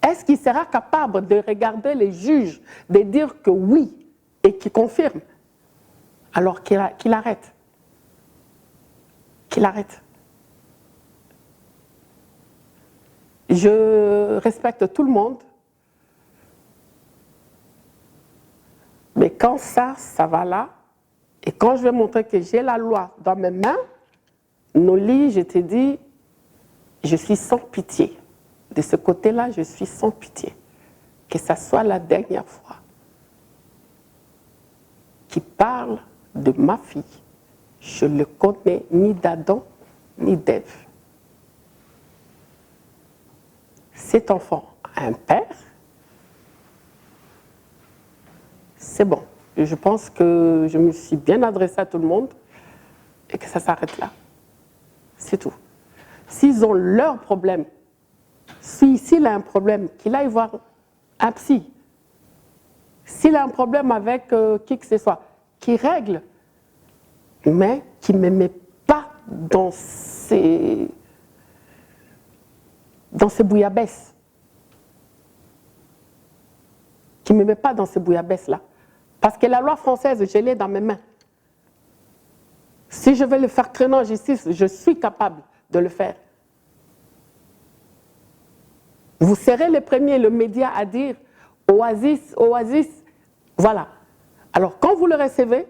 est-ce qu'il sera capable de regarder les juges, de dire que oui, et qu'il confirme? Alors qu'il arrête. Qu'il arrête. Je respecte tout le monde. Mais quand ça va là, et quand je vais montrer que j'ai la loi dans mes mains, Noli, je te dis, je suis sans pitié. De ce côté-là, je suis sans pitié. Que ça soit la dernière fois qu'il parle de ma fille. Je ne le connais ni d'Adam ni d'Ève. Cet enfant a un père. C'est bon. Je pense que je me suis bien adressée à tout le monde et que ça s'arrête là. C'est tout. S'ils ont leur problème, s'il a un problème, qu'il aille voir un psy. S'il a un problème avec qui que ce soit, qu'il règle, mais qu'il ne me met pas dans ces bouillabaisse. Qu'il ne me met pas dans ces bouillabaisse-là. Parce que la loi française, je l'ai dans mes mains. Si je vais le faire traîner en justice, je suis capable de le faire. Vous serez le premier, le média, à dire Oasis, Oasis, voilà. Alors quand vous le recevez,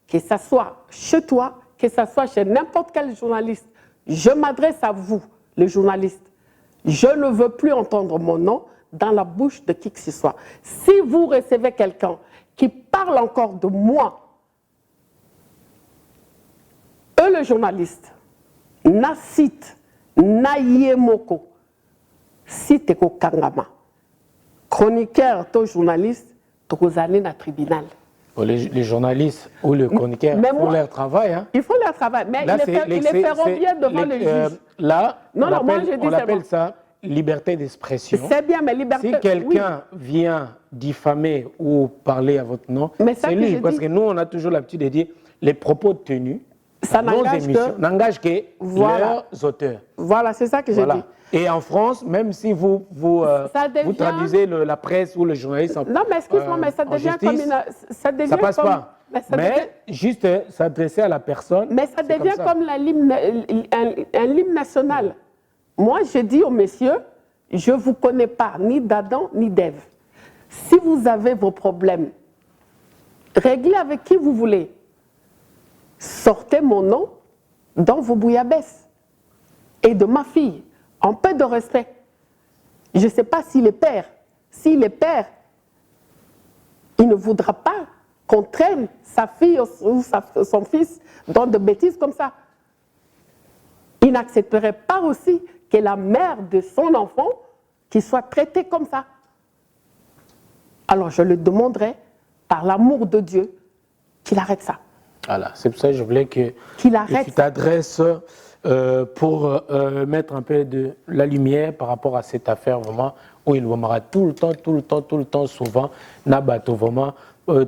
que ce soit chez toi, que ce soit chez n'importe quel journaliste, je m'adresse à vous, le journaliste. Je ne veux plus entendre mon nom dans la bouche de qui que ce soit. Si vous recevez quelqu'un qui parle encore de moi, eux, le journaliste, na cite, na yemoko, cite ko kangama, chroniqueur, ton journaliste, tu allé dans le tribunal. Les journalistes ou les chroniqueurs font leur travail. Hein. Ils font leur travail, mais là, ils les feront bien devant le juge. Là, on appelle ça liberté d'expression. C'est bien, mais liberté... Si quelqu'un vient diffamer ou parler à votre nom, c'est lui. Parce que nous, on a toujours l'habitude de dire les propos tenus ça n'engagent que leurs auteurs. Voilà, c'est ça que j'ai dit. Et en France, même si vous traduisez la presse ou le journaliste en non, mais excuse-moi, mais ça devient justice, comme une... ça passe pas. Mais juste s'adresser à la personne... Mais ça devient comme un hymne national. Moi, je dis aux messieurs, je ne vous connais pas, ni d'Adam, ni d'Ève. Si vous avez vos problèmes, réglez avec qui vous voulez. Sortez mon nom dans vos bouillabaisse. Et de ma fille, en peu de respect. Je ne sais pas s'il est père. S'il est père, il ne voudra pas qu'on traîne sa fille ou son fils dans de bêtises comme ça. Il n'accepterait pas aussi que la mère de son enfant qu'il soit traité comme ça. Alors je le demanderai, par l'amour de Dieu, qu'il arrête ça. Voilà, c'est pour ça que je voulais que tu t'adresses pour mettre un peu de la lumière par rapport à cette affaire vraiment où il va tout le temps, souvent, nabato vraiment. Mais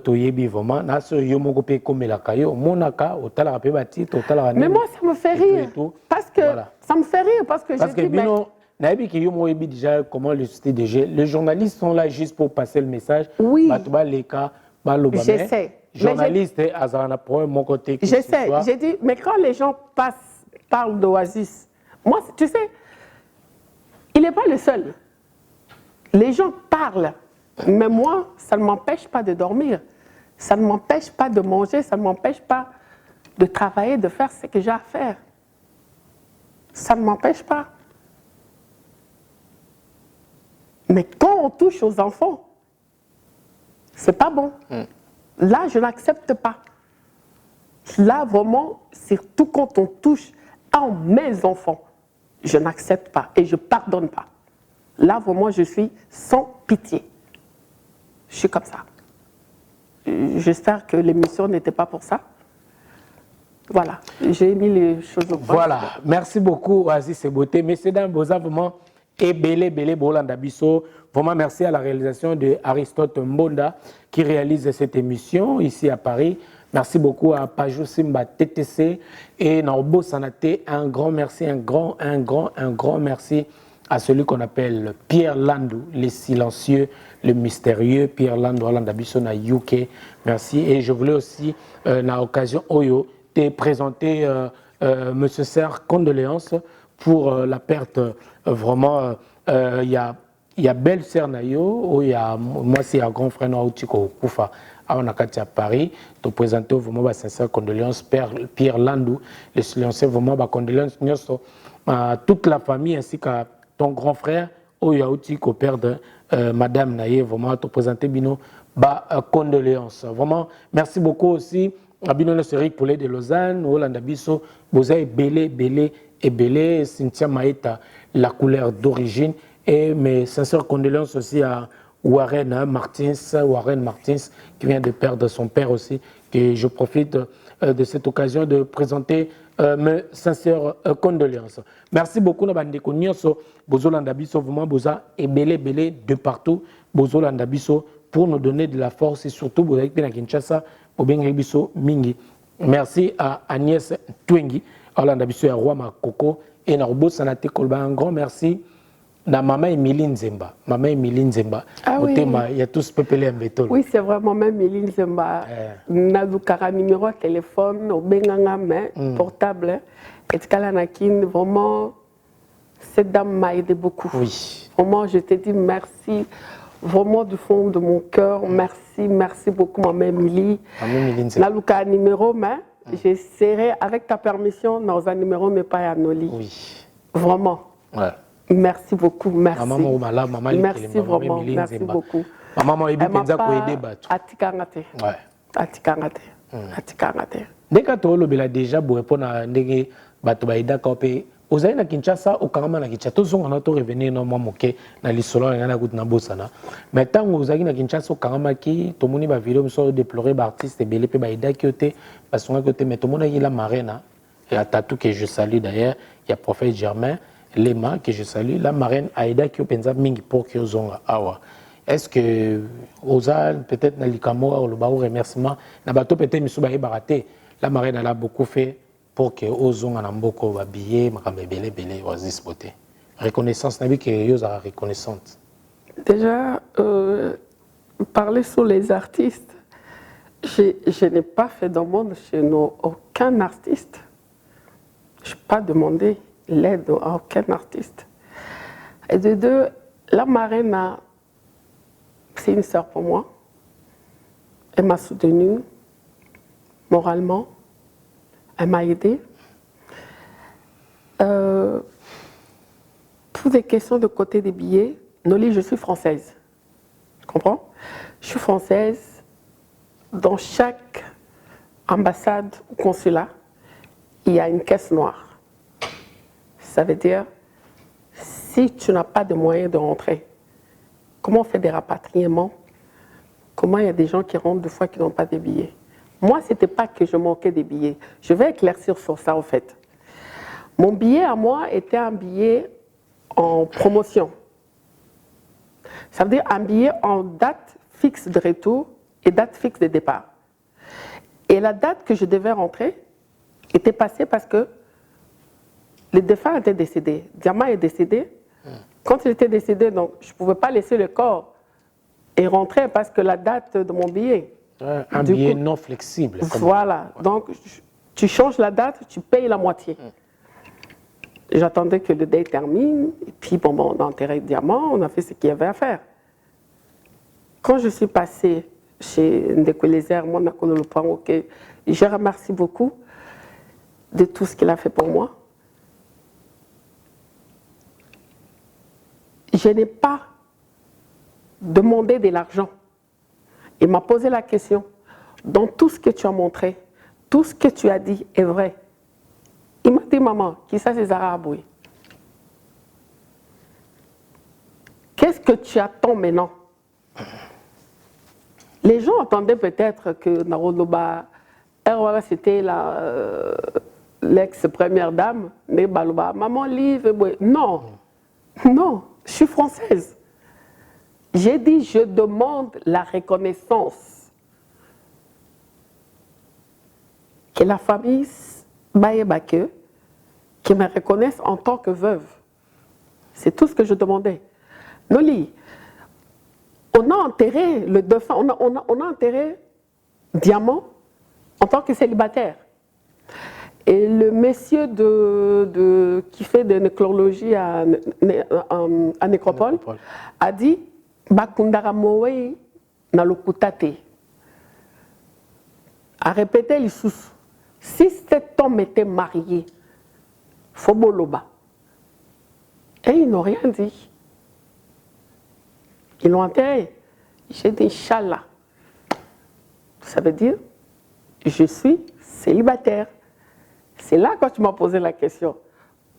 moi, ça me fait rire. Parce que ça me fait rire parce que je dis... déjà comment les journalistes sont là juste pour passer le message. Oui. J'essaie. Journaliste, j'essaie. J'ai dit, mais quand les gens parlent d'Oasis, moi, tu sais, il n'est pas le seul. Les gens parlent. Mais moi, ça ne m'empêche pas de dormir, ça ne m'empêche pas de manger, ça ne m'empêche pas de travailler, de faire ce que j'ai à faire. Ça ne m'empêche pas. Mais quand on touche aux enfants, c'est pas bon. Là, je n'accepte pas. Là, vraiment, surtout quand on touche à mes enfants, je n'accepte pas et je ne pardonne pas. Là, vraiment, je suis sans pitié. Je suis comme ça. J'espère que l'émission n'était pas pour ça. Voilà, j'ai mis les choses au point. Voilà, merci beaucoup Aziz Seboté. Messieurs, dames, Boza, vraiment, et Belé Bolanda Bisso. Vraiment, merci à la réalisation de Aristote Mbonda qui réalise cette émission ici à Paris. Merci beaucoup à Pajou Simba TTC et Norbo Sanate. Un grand merci, un grand merci à celui qu'on appelle Pierre Landou, le silencieux, le mystérieux, Pierre Landou, Alandabiso na UK. Merci. Et je voulais aussi, na occasion Oyo, te présenter Monsieur Serre, condoléances pour la perte. Vraiment, il y a belle Serre Nayo, il y a moi c'est un grand frère Nautiko Koufa à Paris. Te présenter vraiment sincère condoléances Pierre Landou, le silencieux, vraiment condoléances à toute la famille ainsi qu'à ton grand frère, Oyauti, au père de Madame Naye, vraiment te présenter Bino, condoléances. Vraiment, merci beaucoup aussi à Bino Série Poulet de Lausanne, Hollande Bisso, Bozaï Belé, Cynthia Maïta, la couleur d'origine, et mes sincères condoléances aussi à Warren Martins, qui vient de perdre son père aussi, et je profite de cette occasion de présenter mes sincères condoléances. Merci beaucoup, Nabandeko Nyonso, Bozolanda Bisso, vraiment Boza et Belé de partout, Bozolanda Bisso, pour nous donner de la force et surtout Boza Ekpena Kinshasa, Bobenga Bisso Mingi. Merci à Agnès Twengi, Olanda Bisso et à Roi Makoko, et Narbo Sanate Kolba, un grand merci. Na Maman Emilie Nzemba. Maman Emilie Nzemba. Ah oui. Il y a tous peuplé un béton. Oui, c'est vraiment même Emilie Nzemba. Nazukara numéro de téléphone, au Benganga main, portable. Et Kalanakin, vraiment, cette dame m'a aidé beaucoup. Oui. Vraiment, je te dis merci. Vraiment du fond de mon cœur. Merci beaucoup, Maman Emilie. Maman Emilie Nzemba. Nazukara numéro main. J'essaierai, avec ta permission, dans un numéro, mais pas à Noli. Oui. Vraiment. Ouais. Merci beaucoup, merci. Maman, merci vraiment, merci beaucoup. Maman, elle m'a pas atikangate. Ouais. Atikangate. Dès que tu as déjà pour répondre à ndenge bato baida kopé, ozaï na Kinshasa au Karama na Kinshasa, tous on a tout revenir non moi moké na lisolo na gut na bosana. Mais tant ozaï na Kinshasa au Karama qui tout moni ba vidéo so déplorer ba artiste belé pe baida qui oté parce qu'on a côté mais tout mona la marraine et à Tatou que je salue d'ailleurs, il y a prophète Germain Lema que je salue, la marraine Aïda qui pensa mingi pour que zonga awa. Est-ce que Ozal peut-être na likamo ou le baou remerciement na bateau peut-être misuba baraté, la marraine elle a beaucoup fait pour que ozonga na mboko ba billet makambe belé oasis beauté. Reconnaissance na bi que yoza reconnaissante. Déjà parler sur les artistes, je n'ai pas fait de monde chez nous aucun artiste. Je n'ai pas demandé l'aide à aucun artiste. Et de deux, la marraine, c'est une sœur pour moi. Elle m'a soutenue moralement. Elle m'a aidée. Pour des questions de côté des billets, Noli, je suis française. Tu comprends? Je suis française. Dans chaque ambassade ou consulat, il y a une caisse noire. Ça veut dire, si tu n'as pas de moyens de rentrer, comment on fait des rapatriements? Comment il y a des gens qui rentrent 2 fois qui n'ont pas de billets? Moi, ce n'était pas que je manquais des billets. Je vais éclaircir sur ça, en fait. Mon billet à moi était un billet en promotion. Ça veut dire un billet en date fixe de retour et date fixe de départ. Et la date que je devais rentrer était passée parce que le défunt était décédé. Diamant est décédé. Quand il était décédé, donc, je ne pouvais pas laisser le corps et rentrer parce que la date de mon billet. Un billet non flexible. Voilà. Donc, tu changes la date, tu payes la moitié. J'attendais que le deuil termine. Et puis, bon, on a enterré le diamant, on a fait ce qu'il y avait à faire. Quand je suis passée chez Ndekwelezer, mon Akololopan, je remercie beaucoup de tout ce qu'il a fait pour moi. Je n'ai pas demandé de l'argent. Il m'a posé la question. Dans tout ce que tu as montré, tout ce que tu as dit est vrai. Il m'a dit, maman, qui ça c'est arabe, oui. Qu'est-ce que tu attends maintenant? Les gens attendaient peut-être que Narodoba, c'était l'ex-première dame, maman livre, non, non. Je suis française. J'ai dit, je demande la reconnaissance. Que la famille Baye Bake, qui me reconnaisse en tant que veuve. C'est tout ce que je demandais. Noli, on a enterré le dauphin, on a enterré Diamant en tant que célibataire. Et le monsieur qui fait de nécrologie à Nécropole a dit Bakundara Mowe na lokutate. A répété les sous. Si cet homme était marié, Foboloba. Et ils n'ont rien dit. Ils l'ont enterré. J'ai dit Inch'Allah. Ça veut dire, je suis célibataire. C'est là quand tu m'as posé la question.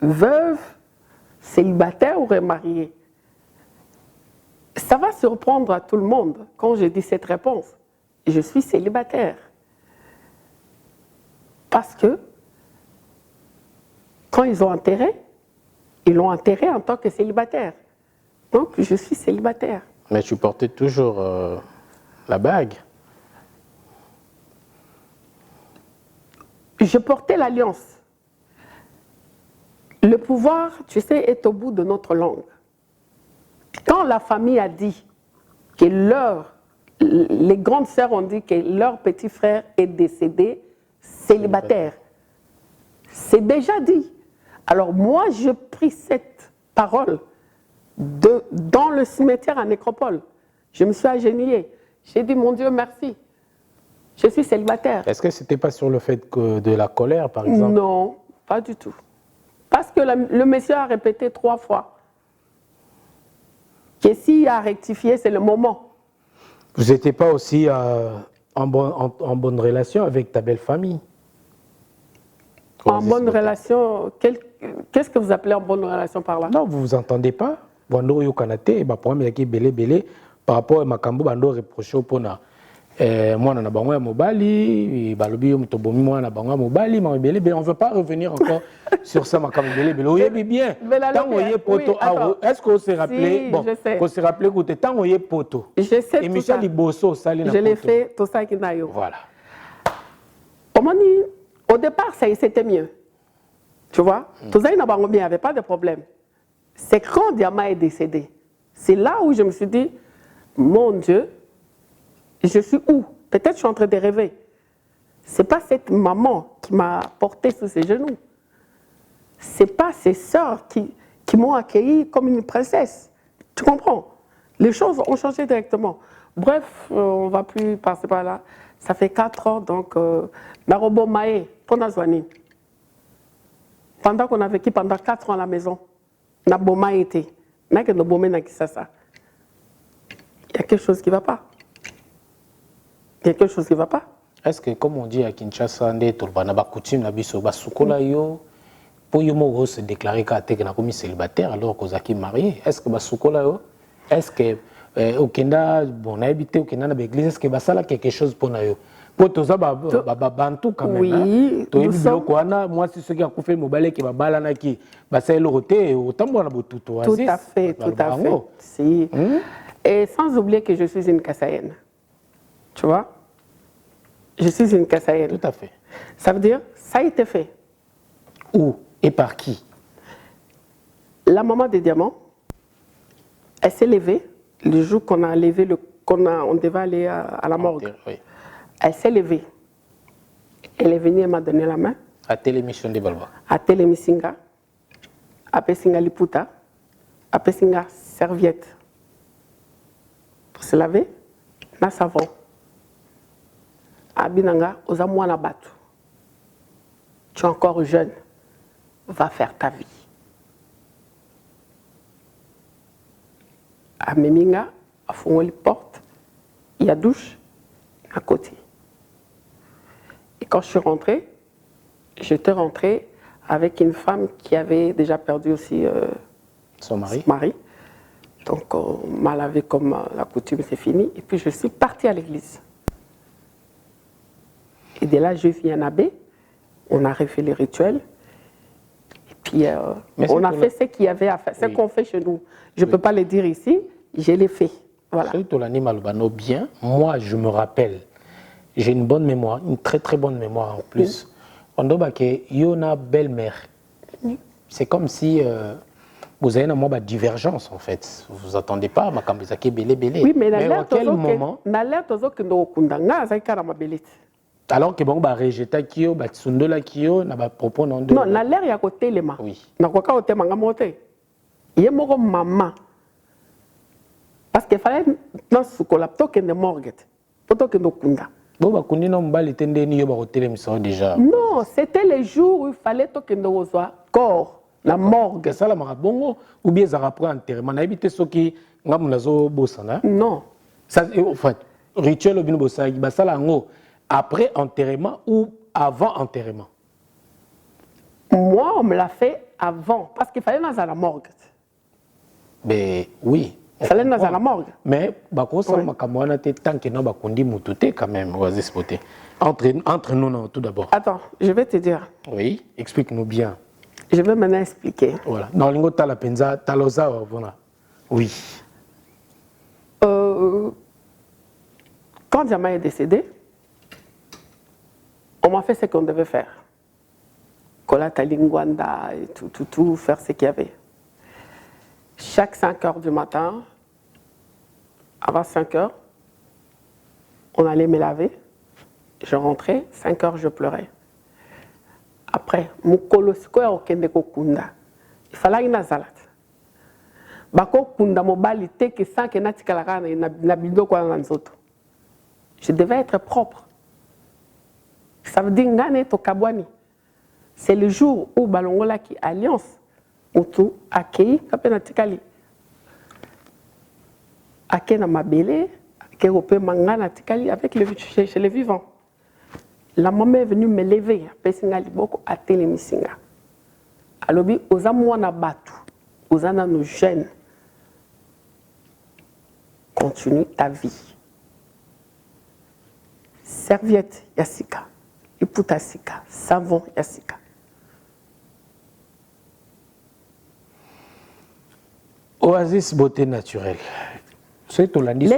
Veuve, célibataire ou remariée? Ça va surprendre à tout le monde quand je dis cette réponse. Je suis célibataire. Parce que quand ils ont enterré, ils l'ont enterré en tant que célibataire. Donc je suis célibataire. Mais tu portais toujours la bague. Je portais l'alliance. Le pouvoir, tu sais, est au bout de notre langue. Quand la famille a dit que les grandes sœurs ont dit que leur petit frère est décédé célibataire, c'est déjà dit. Alors moi, je pris cette parole dans le cimetière à Nécropole. Je me suis agenouillée. J'ai dit, mon Dieu, merci. Je suis célibataire. Est-ce que ce n'était pas sur le fait de la colère, par exemple? Non, pas du tout. Parce que le monsieur a répété 3 fois que s'il a rectifié, c'est le moment. Vous n'étiez pas aussi en bonne relation avec ta belle famille? En bonne relation, qu'est-ce que vous appelez en bonne relation par là? Non, vous ne vous entendez pas. Bando yo kanate, ba problème yaki belé par rapport à makambo bando reproché pour na moi na bango ya mobali, balobi yo mutobomi moi na bango ya mobali, ma belé on veut pas revenir encore sur ça makambo belé. Oui bien. Tant oye poto, est-ce qu'on s'est rappelé bon, qu'on s'est rappelé que tant oye poto. Je sais et Michel Liboso sali na. Je l'ai fait tout ça qui n'a eu. Voilà. Au départ, c'était mieux. Tu vois, tout ça, il n'y avait pas de problème. C'est quand Diamant est décédé. C'est là où je me suis dit, mon Dieu, je suis où? Peut-être je suis en train de rêver. Ce n'est pas cette maman qui m'a porté sous ses genoux. Ce n'est pas ses sœurs qui m'ont accueillie comme une princesse. Tu comprends? Les choses ont changé directement. Bref, on ne va plus passer par là. Ça fait 4 ans, donc, Narobo Maé, Ponazwani. Pendant qu'on a vécu pendant 4 ans à la maison, Naboma était. Il y a quelque chose qui ne va pas. Il y a quelque chose qui ne va pas. Est-ce que, comme on dit à Kinshasa, on a coutume pour yo se déclarer qu'il a commis célibataire alors qu'on a marié? Est-ce que est-ce que au Kenya, bon, on a habité au Kenya, dans l'église, est-ce que ça a quelque chose pour nous? Pour tout ça, bantou quand même. Oui, moi, c'est ceux qui ont fait le mobile qui va balana qui va ça le roté autant moi tout tout à fait, tout à fait. Si. Et sans oublier que je suis une Kassaïenne. Tu vois? Je suis une Kassaïenne. Tout à fait. Ça veut dire, ça a été fait. Où et par qui? La maman de Diamant, elle s'est levée le jour qu'on a levé on devait aller à la morgue. Oui. Elle s'est levée. Elle est venue, elle m'a donné la main. À Télémission de Balba. À Télémissinga. À Pessinga Liputa. À Pessinga serviette. Pour se laver, na savon. À Binanga, aux Amouana Batu. Tu es encore jeune. Va faire ta vie. À Meminga, à Fongoli Porte, il y a douche à côté. Et quand je suis rentrée, j'étais rentrée avec une femme qui avait déjà perdu aussi son mari. Donc on m'a lavé comme la coutume, c'est fini. Et puis je suis partie à l'église. Et de là, j'ai vu un abbé, on a refait les rituels. Et puis on a fait ce qu'il y avait à faire, ce qu'on fait chez nous. Je ne peux pas le dire ici, je l'ai fait. Voilà. Bien, moi je me rappelle, j'ai une bonne mémoire, une très très bonne mémoire en plus. On a une belle-mère. C'est comme si vous avez une divergence en fait. Vous attendez pas ma kambizaki belé. Oui, mais à quel moment na l'air tozo que ndo kundanga azaka na mabelete. Alors que bon ba rejeta kio ba tsundola kio na ba propos non de. Non, na l'air ya côté lema. Oui. Na kwa ka otema ngamote. Ye moko maman. Parce qu'il fallait dans ce collapto que ne morguette. Poto que ndo kunda. Bon ba kundi no mbali tende ni yo ba hôtel miso déjà. Non, c'était les jours où il fallait to que ndo ozwa corps. La morgue. Ça la marabongo ou bien ça rapprend enterrement. Na habité soki ngamunazo bosana. Non. Ça en fait rituel obino bosaki ba sala ngo après enterrement ou avant enterrement. Moi on me l'a fait avant parce qu'il fallait dans la morgue. Ben oui. Il fallait dans la morgue. Mais bako ça makamwana te tant que non bakundi mututé quand même oasis spoté. Entre nous non tout d'abord. Attends, je vais te dire. Oui, explique-nous bien. Je vais maintenant expliquer. Voilà. Dans lingo tala penza taloza voilà. Oui. Quand Diama est décédé, on m'a fait ce qu'on devait faire. Kola Talingwanda et tout, faire ce qu'il y avait. Chaque 5 heures du matin, avant 5 heures, on allait me laver. Je rentrais, 5 heures, je pleurais. Après, mukolo sikoya okende kokunda. Il fallait une salade. Bako kunda mobali te que sans que natikala na bido kwa nzoto. Je devais être propre. Ça veut dire ngane to kabwani. C'est le jour où balongola qui alliance utu akei kapena tikali. Akena mabele, ake ope mangana tikali avec chez les vivants. La maman est venue me lever, pesinga liboko a telemisinga. Alobi ozamu na batu, ozana nos jeunes. Continue ta vie. Serviette yasika, iputa sika, savon yasika. Oasis beauté naturelle. C'est tout l'indice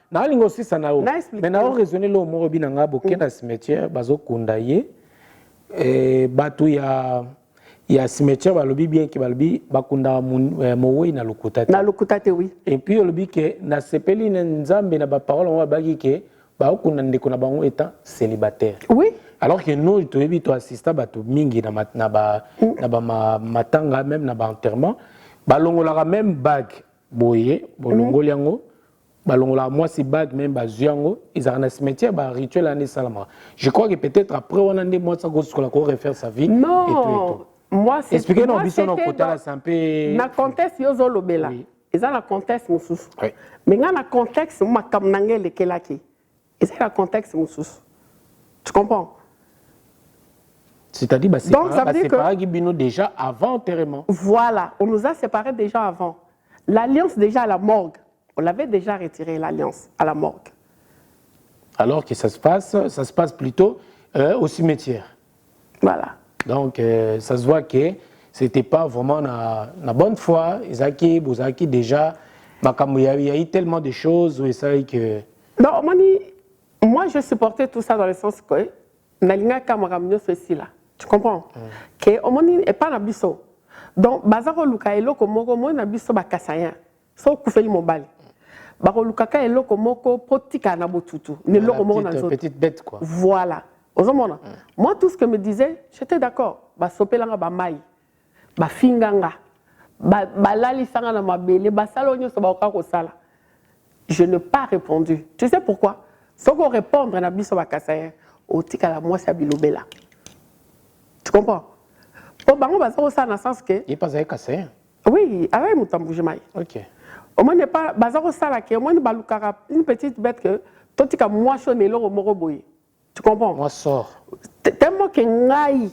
nalinga aussi ça na mais na raisonner le mot binanga bokenda cimetière bazokunda ye batu ya cimetière balobi bien ki balobi bakunda mowe na lokutate oui et puis olobi ke na sepeli nzambe na ba parole on va bagi ke bakunda ndeko na bango étant célibataire oui alors que nous toyebi to assista batu mingi na ba matanga même na ba enterrement balongolaka même bague boye bolongoli yango balongola moi si bague même bazuango ils ont un cimetière ba rituel année salama. Je crois que peut-être après on a des mois ça qu'on refaire sa vie non. Et tout. Moi c'est expliquer nos visions nos côté là c'est un peu na contexte yozo lobela ils ont la contexte mususu mais na contexte makam nangele kelaki ils ont la contexte mususu tu comprends c'est-à-dire bah séparer Gibino déjà avant enterrement voilà on nous a séparés déjà avant l'alliance déjà à la morgue. On l'avait déjà retiré, l'alliance, à la morgue. Alors que ça se passe plutôt au cimetière. Voilà. Donc, ça se voit que ce n'était pas vraiment la bonne foi. Isaki, Bouzaki, déjà, il y a eu tellement de choses où ça que... Non, moi, je supportais tout ça dans le sens que Nalinga Kamaramio, ceci là. Tu comprends? Que Omoni n'est pas Nabiso. Donc, Bazaro Lukaelo, comme moi, Nabiso Bakasayan. Sauf Koufeli Mobali. Barolukaka et loko moko potika na botutu ne loko moko na zoto petite bête quoi voilà ozomona moi tout ce que me disait j'étais d'accord ba sopelanga ba mai ba finganga ba lali sanga na mabele ba salonyo so ba ko sala je n'ai pas répondu tu sais pourquoi sans qu'on répondre na biso ba kasaya otika la moi sa bilobela tu comprends pour bango ba ça na sens que il pas avec kasaya oui avec mutambouje mai OK. Au moins n'est pas bazaro salake, au moins balukara une petite bête que toi tu as moi sonné le moroboy. Tu comprends? Moi sort. Tellement que ngai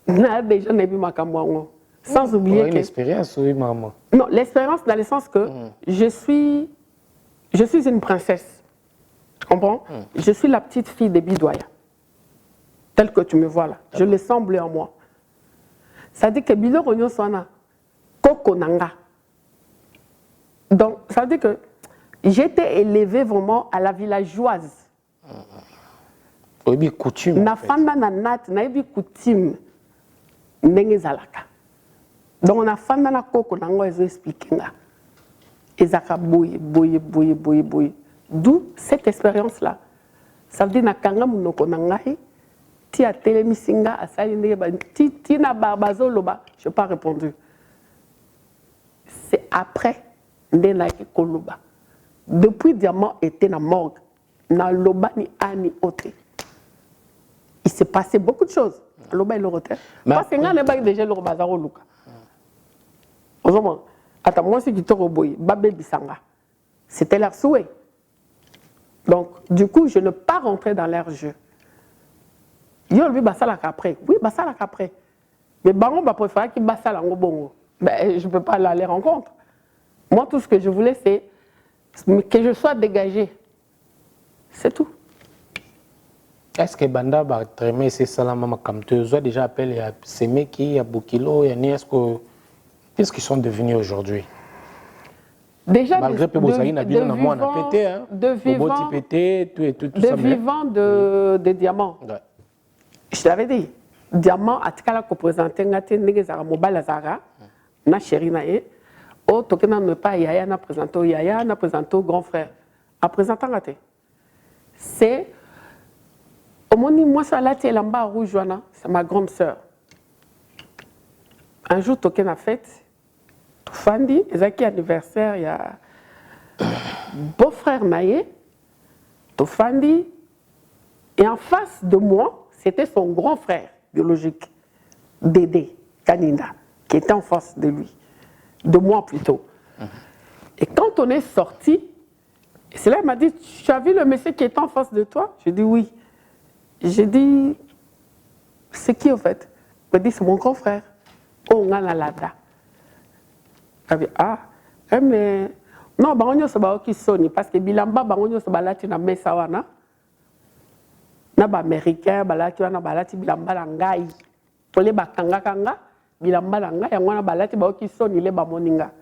n'a déjà n'est plus makamwango. Sans oublier une expérience oui maman. Non, l'expérience dans le sens que je suis une princesse. Tu comprends? Je suis la petite fille de Bidoya. Telle que tu me vois là. Je le sens bleu en moi. Ça dit que Bido Ronyo Swana Koko Nanga. Donc, ça veut dire que j'étais élevée vraiment à la villageoise. Oui, coutume. Na fanda na nat, na ebi coutume. ndenge ezalaka. Donc on a fanda na koko nango ezo expliquer nga. Ezaka boye. D'où cette expérience là. Ça veut dire na kanga munoko na ngai ti a telemisinga asali ndenge ba ti na bazo loba, je n'ai pas répondu. C'est après ndena ki koloba. Depuis Diamant était na morgue, na loba ni ani ote. Il s'est passé beaucoup de choses. Loba il le retient. Parce que nga ne ba déjà le bazaro luka. Attends, moi c'est qui te reboye, babé bisanga. C'était leur souhait. Donc, du coup, je ne pas rentrer dans leur jeu. Yo lui basala après. Oui, basala après. Mais bango ba préférer qu'il basala ngo bongo. Ben je peux pas aller à les rencontres. Moi tout ce que je voulais c'est que je sois dégagé. C'est tout. Est-ce que Banda va traîner ces salama comme tu as déjà appelé à Semeki, à Bukilo, et est-ce que qu'est-ce qu'ils sont devenus aujourd'hui? Déjà malgré que vous avez de vivant de diamants. Ouais. Je t'avais dit, diamant a tika la représenté ngate ndenge zara mobile zara na chéri na e o tokena ne pas yaya na présenté yaya na présenté grand frère a présenté ngate. C'est au moni moi ça là tie lamba rouge wana, c'est ma grande sœur. Un jour tokena fête Fandi, ezaki anniversaire, il y a beau-frère Naye, Tofandi, et en face de moi, c'était son grand frère biologique, Dédé Kanina, qui était en face de lui, de moi plutôt. Et quand on est sorti, c'est là qu'il m'a dit, tu as vu le monsieur qui était en face de toi? J'ai dit oui. J'ai dit, c'est qui au fait? Il m'a dit, c'est mon grand frère. Oh, on a la lada. Ah, mais non, bangonyo se ba qui soni parce que bilamba bangonyo se balati na mesa wana na ba américain balati wana balati bilamba la ngai pole ba kanga bilamba la ngai yango na balati ba qui soni le ba moninga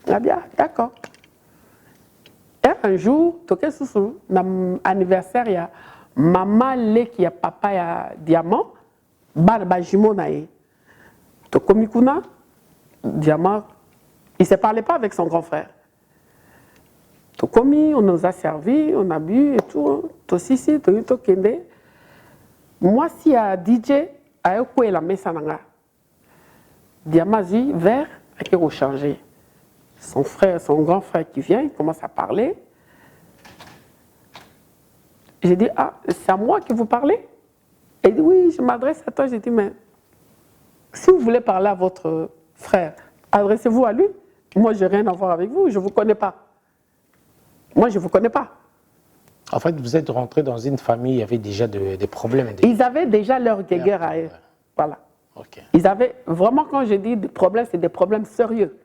na bien d'accord. Et un jour toke susu na anniversaire ya maman le qui ya papa ya diamant ba jumeau na ye to komikuna diamant. Il ne se parlait pas avec son grand frère. Tout commis, on nous a servi, on a bu et tout. Tout ici, tout kende. Moi, si y a DJ, a eu la messe en Diamazi, vert, a changé. Son frère, son grand frère qui vient, il commence à parler. J'ai dit, ah, c'est à moi que vous parlez? Il dit, oui, je m'adresse à toi. J'ai dit, mais si vous voulez parler à votre frère, adressez-vous à lui. Moi, je n'ai rien à voir avec vous, je ne vous connais pas. Moi, je ne vous connais pas. En fait, vous êtes rentré dans une famille, il y avait déjà des problèmes. Ils avaient déjà leur guéguerre à eux. Voilà. Okay. Ils avaient, vraiment, quand je dis des problèmes, c'est des problèmes sérieux.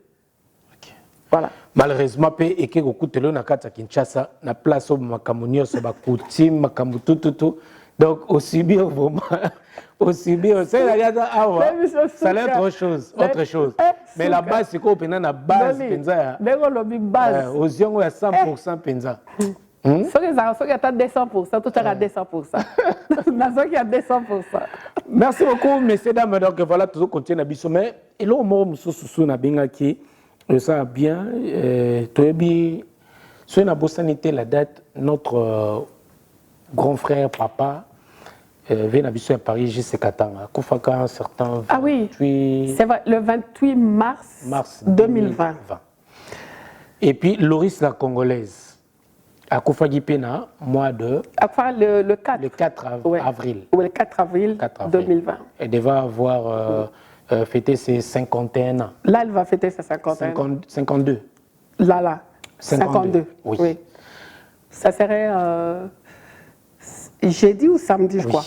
Okay. Voilà. Malheureusement, il y a beaucoup de gens qui Kinshasa, na place où Makamunio, so Bakoutim, Makamutututu. Donc, aussi bien, vraiment. Aussi bien, ça a l'air autre chose. Mais la base, c'est quoi? La base, c'est la base. Aux yeux, il y a 100% penza. Ceux qui ont 200%, tout à 200%. Qui a 200%. Merci beaucoup, messieurs, dames. Donc voilà, toujours continuer à bisou. Mais il y a un mot qui ça bien. Si on a beau sanité la date, notre grand frère, papa, vient à Paris, J.C. Katanga. Koufaka, un certain. Ah oui, c'est vrai, le 28 mars 2020. Et puis, Loris la Congolaise, à Koufagi Pena, mois de. Le 4. Le 4 avril. Oui, le 4 avril 2020. Elle devait avoir fêté ses 51 ans. Là, elle va fêter ses 51 ans. 52. Là. 52. Oui. Ça serait. Jeudi ou samedi, je crois.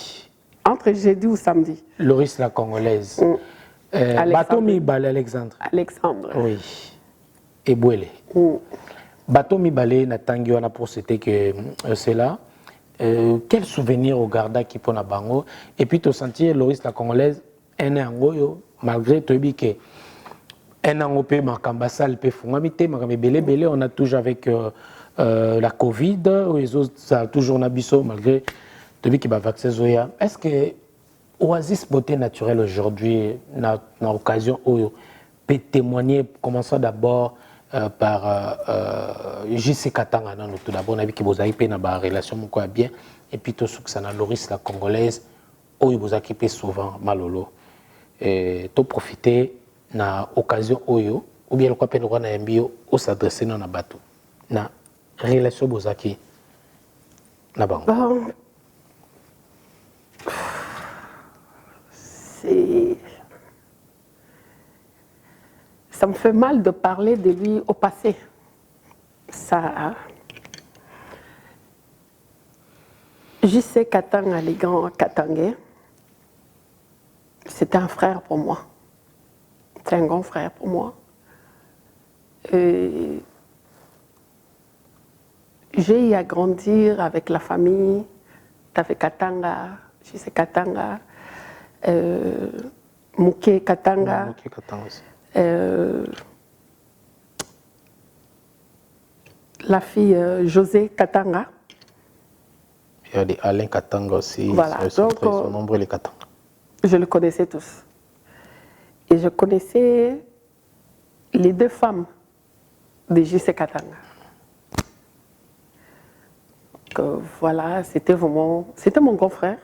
Entre jeudi ou samedi. Loris la Congolaise. Batomi Balé Alexandre. Alexandre. Oui. Et Bouélé. Batomi Balé Natangi on a pour c'était que c'est là. Quel souvenir au Garda qui pona bango et puis tu sentir Loris la Congolaise un angoyo malgré tout que un ango pe makambasal pe fungami te makame belé on a toujours avec la Covid, les autres, ça a toujours un abisso malgré depuis qu'il va vacciner Zoya. Est-ce que Oasis Beauté Naturelle aujourd'hui, na occasion où peut témoigner, commençons d'abord par JC Katanga, tout d'abord, on a vu que vous avez une relation bien, et puis tout ce que ça a Loris la Congolaise, où vous avez souvent malolo. Et tout profiter na occasion où ou bien le quoi peine na mbio ou s'adresser na bateau na relation bozaki na bango. Bon, ça me fait mal de parler de lui au passé. Ça, je sais Katanga, les grands Katangais, c'était un frère pour moi. C'est un grand frère pour moi. Et j'ai eu à grandir avec la famille, avec Katanga, je sais Katanga, Mouké Katanga. Mouké Katanga aussi. La fille José Katanga. Il y a des Alain Katanga aussi. Voilà. Ils sont Donc, nombreux les Katanga. Je les connaissais tous. Et je connaissais les deux femmes de J.C. Katanga. Donc, voilà, c'était mon grand frère.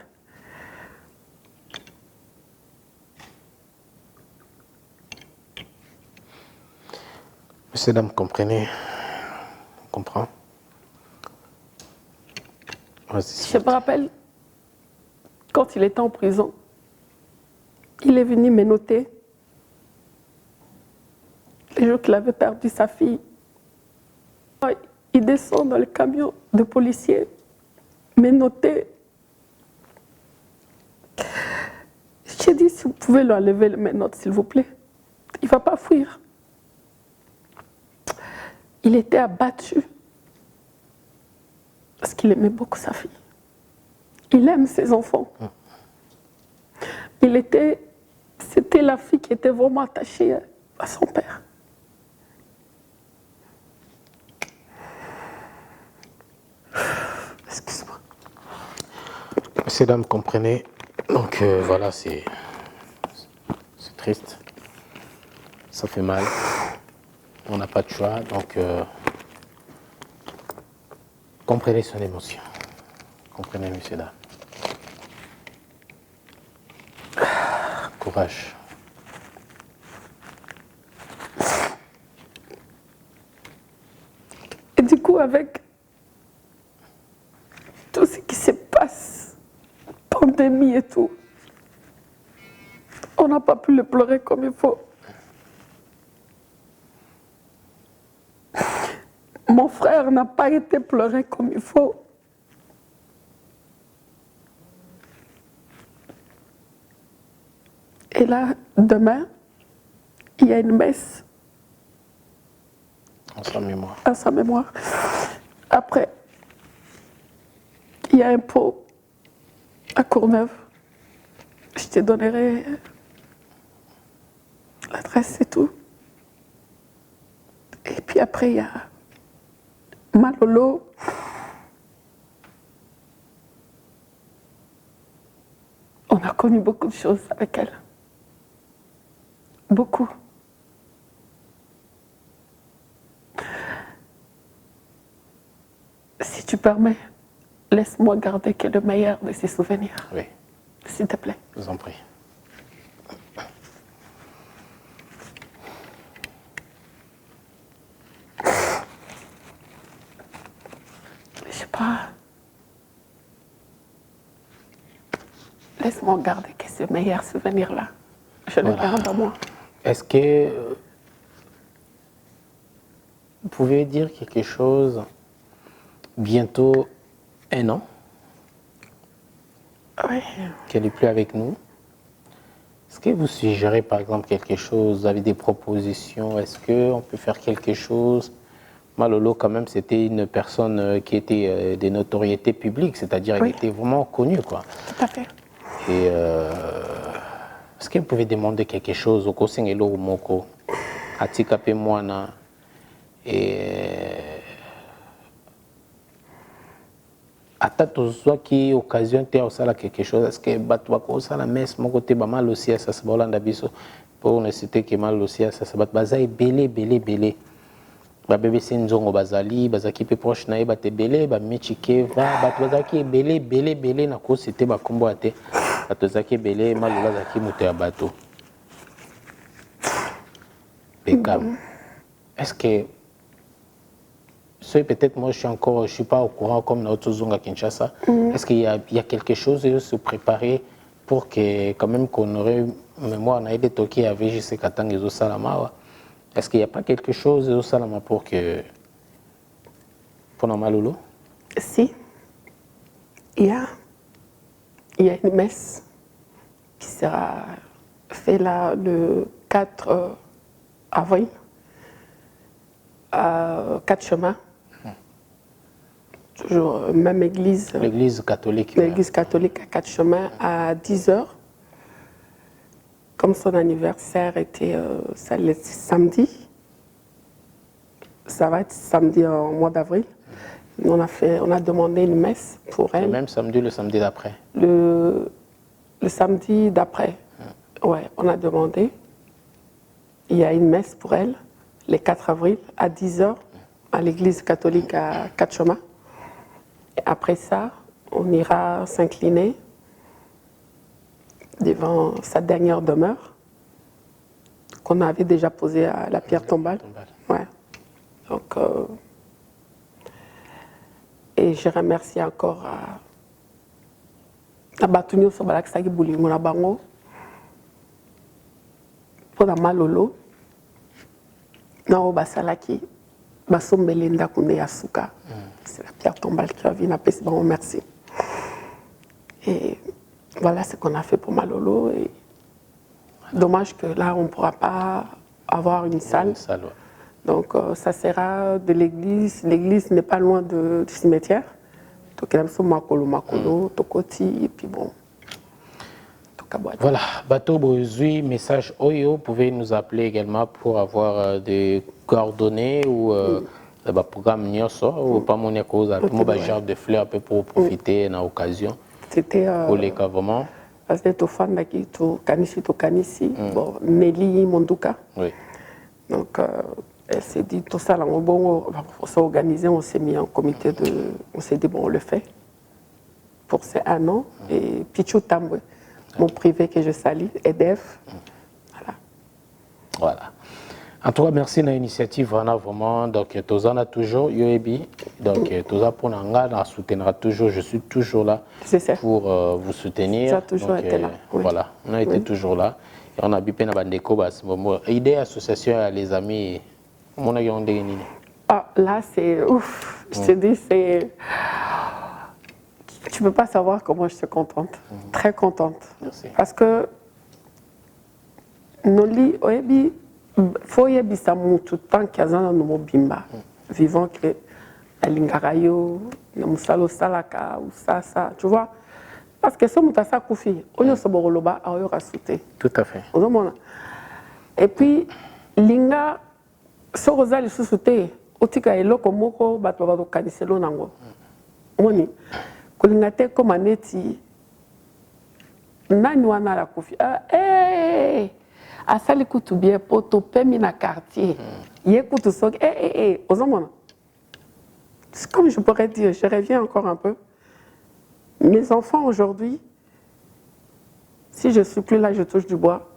Monsieur, dame, comprenez? On comprend? Je me rappelle, quand il était en prison, il est venu me noter le jour qu'il avait perdu sa fille. Il descend dans le camion de policiers, me noter. J'ai dit, si vous pouvez lui enlever mes notes, s'il vous plaît. Il ne va pas fuir. Il était abattu parce qu'il aimait beaucoup sa fille. Il aime ses enfants. C'était la fille qui était vraiment attachée à son père. Excuse-moi. Messieurs, dames, comprenez. Donc voilà, c'est triste. Ça fait mal. On n'a pas de choix. Donc comprenez son émotion. Comprenez, messieurs, dames. Courage. Et du coup, avec tout ce qui se passe, pandémie et tout, on n'a pas pu le pleurer comme il faut. Mon frère n'a pas été pleuré comme il faut. Et là, demain, il y a une messe. En sa mémoire. À sa mémoire. Après, il y a un pot à Courneuve. Je te donnerai l'adresse et tout. Et puis après, il y a Malolo. On a connu beaucoup de choses avec elle. Beaucoup. Si tu permets, laisse-moi garder que le meilleur de ces souvenirs. Oui. S'il te plaît. Je vous en prie. Je sais pas. Laisse-moi garder que ce meilleur souvenir-là. Je le garde en moi. Est-ce que vous pouvez dire quelque chose bientôt 1 an Oui. qu'elle n'est plus avec nous? Est-ce que vous suggérez par exemple quelque chose? Vous avez des propositions? Est-ce qu'on peut faire quelque chose? Malolo, quand même, c'était une personne qui était de notoriété publique, c'est-à-dire Oui. qu'elle était vraiment connue, quoi. Tout à fait. Et est-ce que vous pouvez demander quelque chose au Kosengelo ou Moko, à Tikape Moana, et ata tozwaki occasion te osala quelque chose est-ce que bato bakosala messe moko te bamal aussi à sasa baolanda biso pour ne citer que mal aussi à sasa bato baza ebele babebisi nzongo bazalaki mpe proche na ye bato ebele bamechikeva bato bazalaki ebele na kosite bakombo ya te bato bazalaki ebele malola azalaki moto ya bato Beckham. Est-ce que peut-être moi je suis pas au courant comme notre Zunga Kinshasa. Est-ce qu'il y a quelque chose de se préparer pour que quand même qu'on aurait mémoire na ide toki avec JC Katang et Salama. Est-ce qu'il n'y a pas quelque chose de Salama pour Namalolo? Si. Il y a une messe qui sera faite là le 4 avril à 4 chemins. Toujours même église. L'église catholique. L'église catholique à 4 chemins à 10h. Comme son anniversaire était samedi, ça va être samedi en mois d'avril. On a demandé une messe pour elle. Le même samedi, le samedi d'après. Le samedi d'après. Ouais, on a demandé. Il y a une messe pour elle, le 4 avril à 10h, à l'église catholique à 4 chemins. Et après ça, on ira s'incliner devant sa dernière demeure qu'on avait déjà posée à la pierre tombale. Ouais. Donc, et je remercie encore à Batunio Sobalaksagi Boulimona Bango pour la Malolo. Non, Basalaki, Basombelinda Kounde Yasuka. C'est la pierre tombale qui a vu la paix. Bon, merci. Et voilà ce qu'on a fait pour Malolo. Et dommage que là, on ne pourra pas avoir une salle. Ouais. Donc, ça sera de l'église. L'église n'est pas loin du cimetière. Donc, il y a Makolo, Tokoti, et puis bon. Voilà, Bato Bozui, message Oyo, vous pouvez nous appeler également pour avoir des coordonnées ou le programme Nyoso, ou pas mon cause, un genre de fleurs un peu pour profiter dans l'occasion. C'était pour les gouvernements. C'était au fan qui to Kanisi, bon Nelly Monduka. Oui. Donc elle s'est dit tout ça là, bon, pour s'organiser, on s'est mis en comité on s'est dit bon on le fait pour ces 1 an et Pichou Tambwe. Mon privé que je salue, EDF. Voilà. En tout cas, merci de l'initiative, vraiment. Donc, Toza a toujours, Yoebi. Donc, Toza pour Nanga, soutiendra toujours. Je suis toujours là pour vous soutenir. Tu as toujours été là. Oui. Voilà, on a été toujours là. Et on a bipé dans Bandeko, idée association les amis. Mon Ah, là, c'est ouf. Je te dis, c'est. Tu ne peux pas savoir comment je suis contente. Très contente. Merci. Parce que Noli, Oebi, Foyebi Samu, tout le temps qu'il y a un nouveau bimba, vivant que Alingarayo, Namusalo Salaka, ou ça, tu vois. Parce que ce Moutassa Koufi, on est sur Boroloba, on est rasouté. Tout à fait. Et puis, Linga, ce Rosal, sous souté, Otika et Lokomoko, Batobado Kaniselo Nango. On kolingate comme aneti nani wana la kofi asali kutu bien poto pemi na quartier ye kutu sok ozomona comme je pourrais dire, je reviens encore un peu, mes enfants aujourd'hui, si je suis plus là, je touche du bois,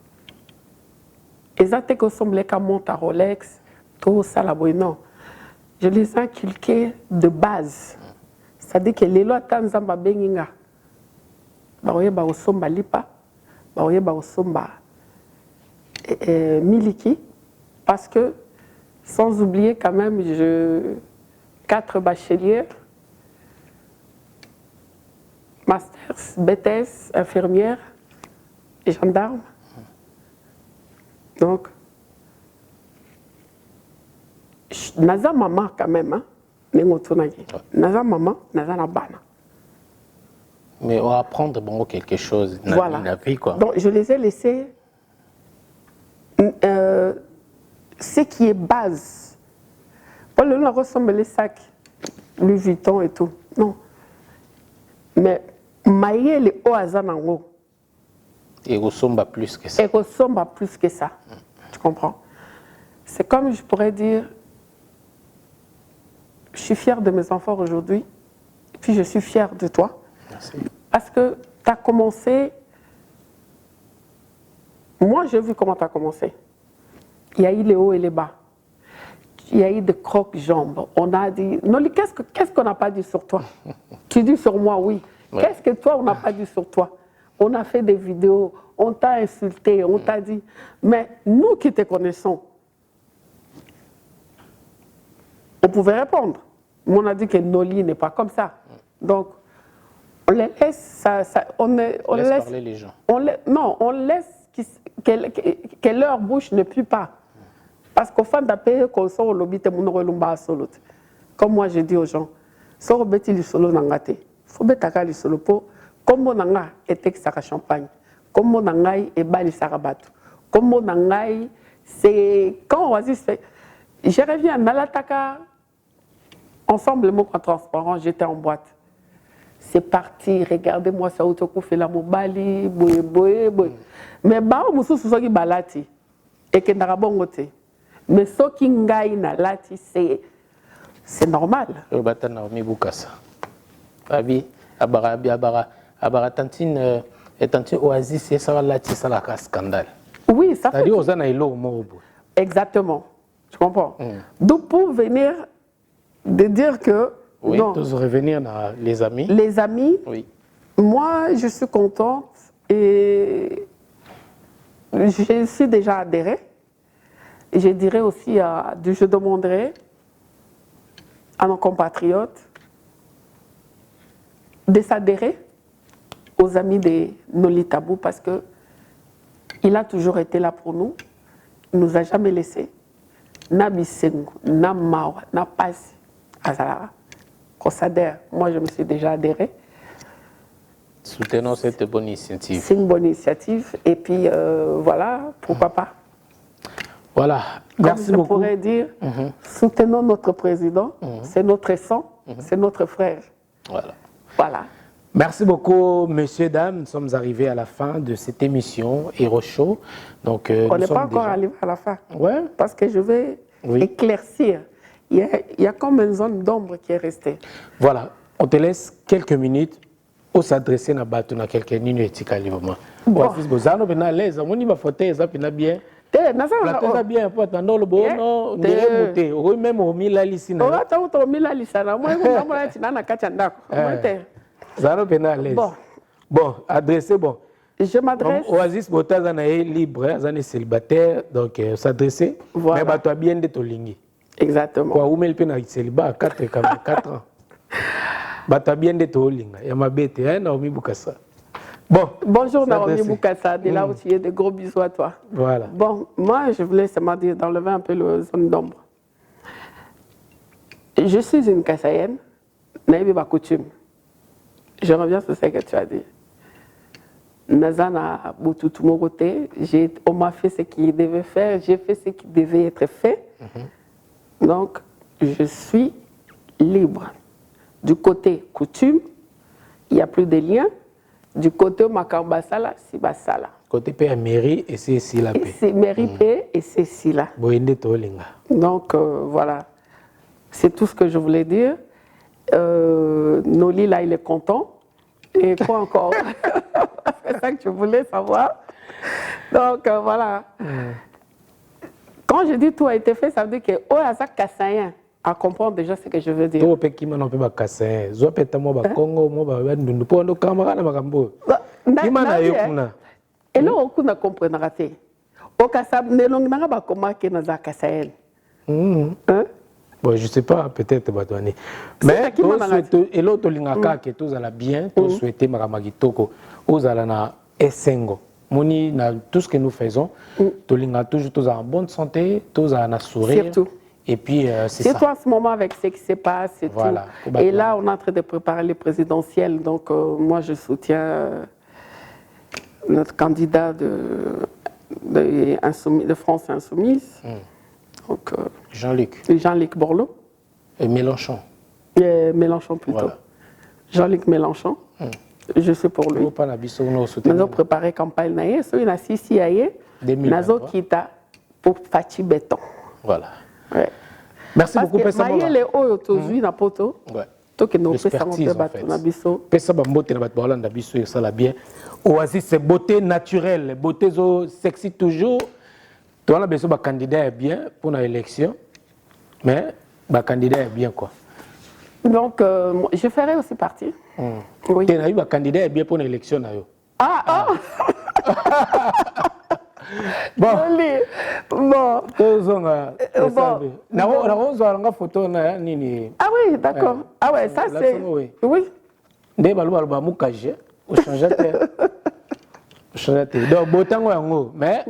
ils ont que semblé qu'à monter à Rolex, tout ça là, non, je les ai inculqués de base. C'est-à-dire que les lois tanzamba benginga baoye ba osomba lipa baoye ba osomba miliki parce que sans oublier quand même 4 bacheliers, masters, BTS, infirmières et gendarmes. Donc naza maman quand même hein. Naza maman, naza na bana. Mais on va apprendre bon, quelque chose dans voilà. La vie. Quoi. Donc je les ai laissés ce qui est base. Pas le ressemble les sacs, Louis Vuitton et tout. Non. Mais mayele o azanango. Et ressemble plus que ça. Et ressemble à plus que ça. Tu comprends? C'est comme je pourrais dire, je suis fière de mes enfants aujourd'hui, et puis je suis fière de toi. Merci. Parce que tu as commencé, moi j'ai vu comment tu as commencé. Il y a eu les hauts et les bas. Il y a eu des crocs-jambes. On a dit, Noli, qu'est-ce qu'on n'a pas dit sur toi? Tu dis sur moi, oui. Ouais. Qu'est-ce que toi, on n'a pas dit sur toi? On a fait des vidéos, on t'a insulté, on t'a dit. Mais nous qui te connaissons, on pouvait répondre. Mais on a dit que Noli n'est pas comme ça. Donc, on les laisse, on laisse parler les gens. On laisse que leur bouche ne pue pas. Parce qu'au fond d'appel, quand on lobby, comme moi je dis aux gens, si on bêtit le solo nangate, faut bêtaka le solo pour, comme on a été que champagne, comme on a et bali sarabato, comme on a c'est quand on fait, je reviens à Nalataka, ensemble, le mot transparent, j'étais en boîte. C'est parti, regardez-moi ça, autour fait la mobali, boye. Mais bah, on moussou sous qui balati, et que n'arabongote. Mais ce qui ngaï na lati, c'est normal. Le bata Naomi Boukassa. Abi, abara tantine oasis, c'est ça lati, ça la scandale. Oui, ça fait. C'est-à-dire aux anaïlo mobo. Exactement. Tu comprends? Donc pour venir de dire que. Oui, non, tous revenir dans les amis. Les amis, Oui. moi je suis contente et je suis déjà adhérée. Et je dirais aussi, je demanderai à nos compatriotes de s'adhérer aux amis de Noli Tabou parce qu'il a toujours été là pour nous. Il ne nous a jamais laissés. Na bisengu, na mawa, na pasi, azalara. Qu'on s'adhère. Moi, je me suis déjà adhérée. Soutenons cette bonne initiative. C'est une bonne initiative. Et puis, voilà, pourquoi pas. Voilà, merci Comme beaucoup. Je pourrais dire, soutenons notre président, c'est notre sang, c'est notre frère. Voilà. Voilà. Merci beaucoup, messieurs, dames. Nous sommes arrivés à la fin de cette émission Hero Show. Donc, On n'est pas encore arrivé à la fin. Ouais. Parce que je vais éclaircir. Il y a comme une zone d'ombre qui est restée. Voilà, on te laisse quelques minutes pour s'adresser à Batuna quelques minutes. Bon. Bien. Naza bien, pas attendre le bon, non, monter. Oui, même au mila lisina. on va t'auto mila lisana. Moi, je vais te na kachanda. Zaro pena l'aise. Bon, adressez bon. Je m'adresse. Oasis Botazana est libre, Zane célibataire, donc s'adresser. Voilà. Mais bato bien de tolingi. Exactement. Quoi, ou mel pena célibat à 4 ans. Bato bien de tolinga. Yamabete, hein, Naomi Boukassa. Bon. Bonjour Naomi Boukassa, de là où tu es, de gros bisous à toi. Voilà. Bon, moi je voulais seulement dire, d'enlever un peu la zone d'ombre. Je suis une Kassaïenne, naïve ma coutume. Je reviens sur ce que tu as dit. Nazana Boutoutou Moroté, on m'a fait ce qu'il devait faire, j'ai fait ce qui devait être fait. Donc, je suis libre. Du côté coutume, il n'y a plus de liens. Du côté Makambasala, c'est Basala. Côté père mairie et c'est ici la paix. C'est mairie paix et c'est ici là. Donc voilà, c'est tout ce que je voulais dire. Noli là, il est content. Et quoi encore? C'est ça que tu voulais savoir. Donc voilà. Quand je dis tout a été fait, ça veut dire que Oazak Kassayen à comprendre déjà ce que je veux dire. Tout qui m'a pas cassé. Zo peta mo ba Congo mo ba ndundu po ndo kamera na makambo. Imana yokuna. Et là on ne comprendra pas. Au Kassab ne long na ba comment que na za Kassayen. Bon, je sais pas, peut-être Batouani. Mais et l'autre lingaka que tous alla bien, tous souhaiter makamagitoko, aux alla na esengo. Moni na tout ce que nous faisons, tous linga toujours tous en bonne santé, tous en sourire. Surtout. Et puis, c'est ça. Surtout en ce moment avec ce qui se passe et voilà, tout. Et là, on est en train de préparer les présidentielles. Donc, moi, je soutiens notre candidat de France Insoumise. Donc, Jean-Luc Borloo. Et Mélenchon. Mélenchon plutôt. Voilà. Jean-Luc Mélenchon. Je suis pour lui. Pas na biso no soutenir. Nous avons préparé campagne naie, so ina sisi yaye. 2023. Nazo kita pour Fachi Béton. Voilà. Ouais. Merci Parce beaucoup que pesa maye les oyo tozui na poto. Ouais. To que nous pesa L'expertise, ngompe en bato fait. na biso. Pesa bambote na bato balanda biso ça la bien. Oasis c'est beauté naturelle, beauté zo sexy toujours. Toi là besoin ba candidat est bien pour la élection. Mais ba candidat est bien quoi. Donc je ferai aussi partie. Oui. Tu as eu ba candidat est bien pour l'élection na yo. Ah. Bon. Bon. Tozonga. Na rozo nga photo na nini. Ah oui, d'accord. Ah ouais, ça c'est. Oui. Nde baluba mukaje, au changeateur. Au changeateur. Donc botango yango, mais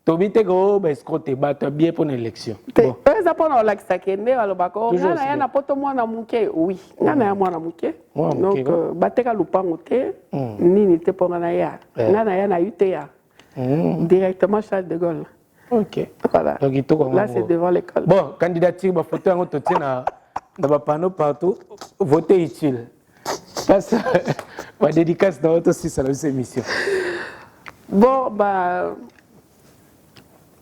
tobite go ba escrote ba to bien pour l'élection. Bon. Ça pour la sakende alobako. Ngana ya na poto mwana muke. Oui. Ngana ya mwana muke. Donc bateka lupango te. Nini te pour ngana ya. Ngana ya na ute ya. Directement Charles de Gaulle. Ok. Voilà. Donc, là, c'est devant l'école. Bon, candidature, ma photo, on te tient dans ma panneau partout. Votez utile. Parce que ma dédicace dans votre aussi, c'est la émission. Bon, bah.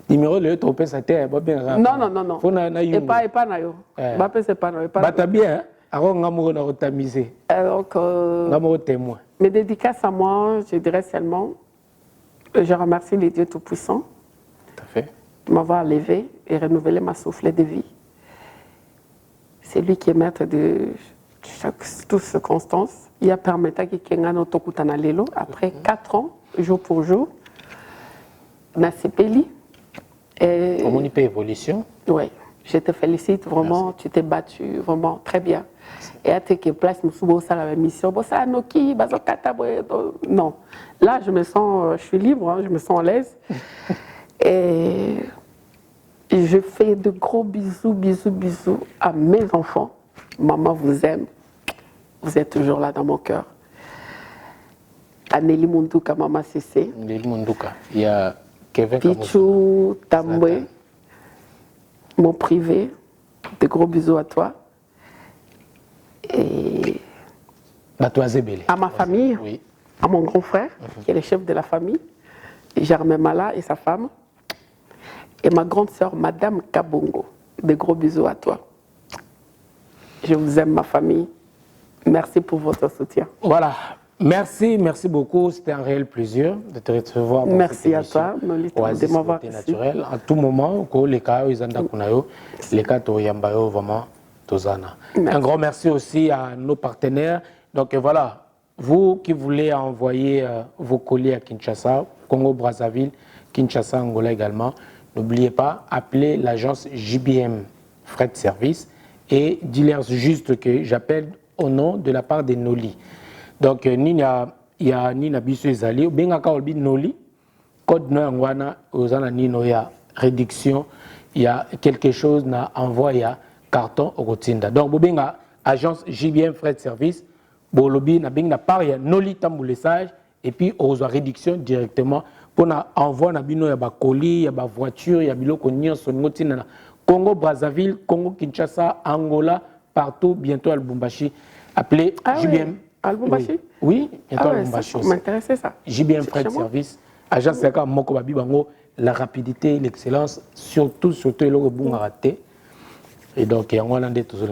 Numéro le trompé, ça t'est bien. Non. Faut na et pas na yo. Bah, c'est pas na yo. Bah, t'as bien, hein? Alors, on a retamisé. Donc, on a témoin. Mes dédicaces à moi, je dirais seulement. Je remercie les dieux tout-puissants de m'avoir levé et renouvelé ma souffle de vie. C'est lui qui est maître de toute circonstance. Il a permis qu'il y ait un autokutana lelo après 4 ans, jour pour jour. Nasipeli. Comment on peut évolution? Oui, je te félicite vraiment. Merci. Tu t'es battu vraiment très bien. Et à tes places, nous sommes la mission. Non, là je me sens, je suis libre, hein, je me sens à l'aise. Et je fais de gros bisous à mes enfants. Maman vous aime. Vous êtes toujours là dans mon cœur. À Nelly Mundouka, Maman Cissé. Nelly Mundouka. Il y a Kevin Pichou, Tamboué, mon privé. De gros bisous à toi. Et à ma famille, oui. À mon grand frère, qui est le chef de la famille, Germain Mala et sa femme, et ma grande sœur, Madame Kabongo. De gros bisous à toi. Je vous aime, ma famille. Merci pour votre soutien. Voilà. Merci beaucoup. C'était un réel plaisir de te recevoir. Merci à toi, de m'avoir naturel. À tout moment, les cas, les cas, vraiment. Un grand merci aussi à nos partenaires. Donc voilà, vous qui voulez envoyer vos colis à Kinshasa, Congo-Brazzaville, Kinshasa, Angola également, n'oubliez pas, appelez l'agence JBM Fret Service et dis-leur juste que j'appelle au nom de la part de Noli. Donc, il y a Nina Bisso Ezali, ou bien Noli, code Noyangwana, il y a réduction, il y a quelque chose à envoyer. Carton au Rotinda. Donc, vous avez agence JBM Fret Service, vous avez une part, il y a Noli Tamboulessage, et puis vous avez réduction directement pour envoyer des colis, des voitures, des voitures, Congo, Brazzaville, Congo, Kinshasa, Angola, partout, bientôt à Lubumbashi. Appelez JBM. À Lubumbashi? Oui, bientôt à Lubumbashi. Ça m'intéressait ça. JBM Fret Service, agence la rapidité, l'excellence, surtout le bon raté. Et donc,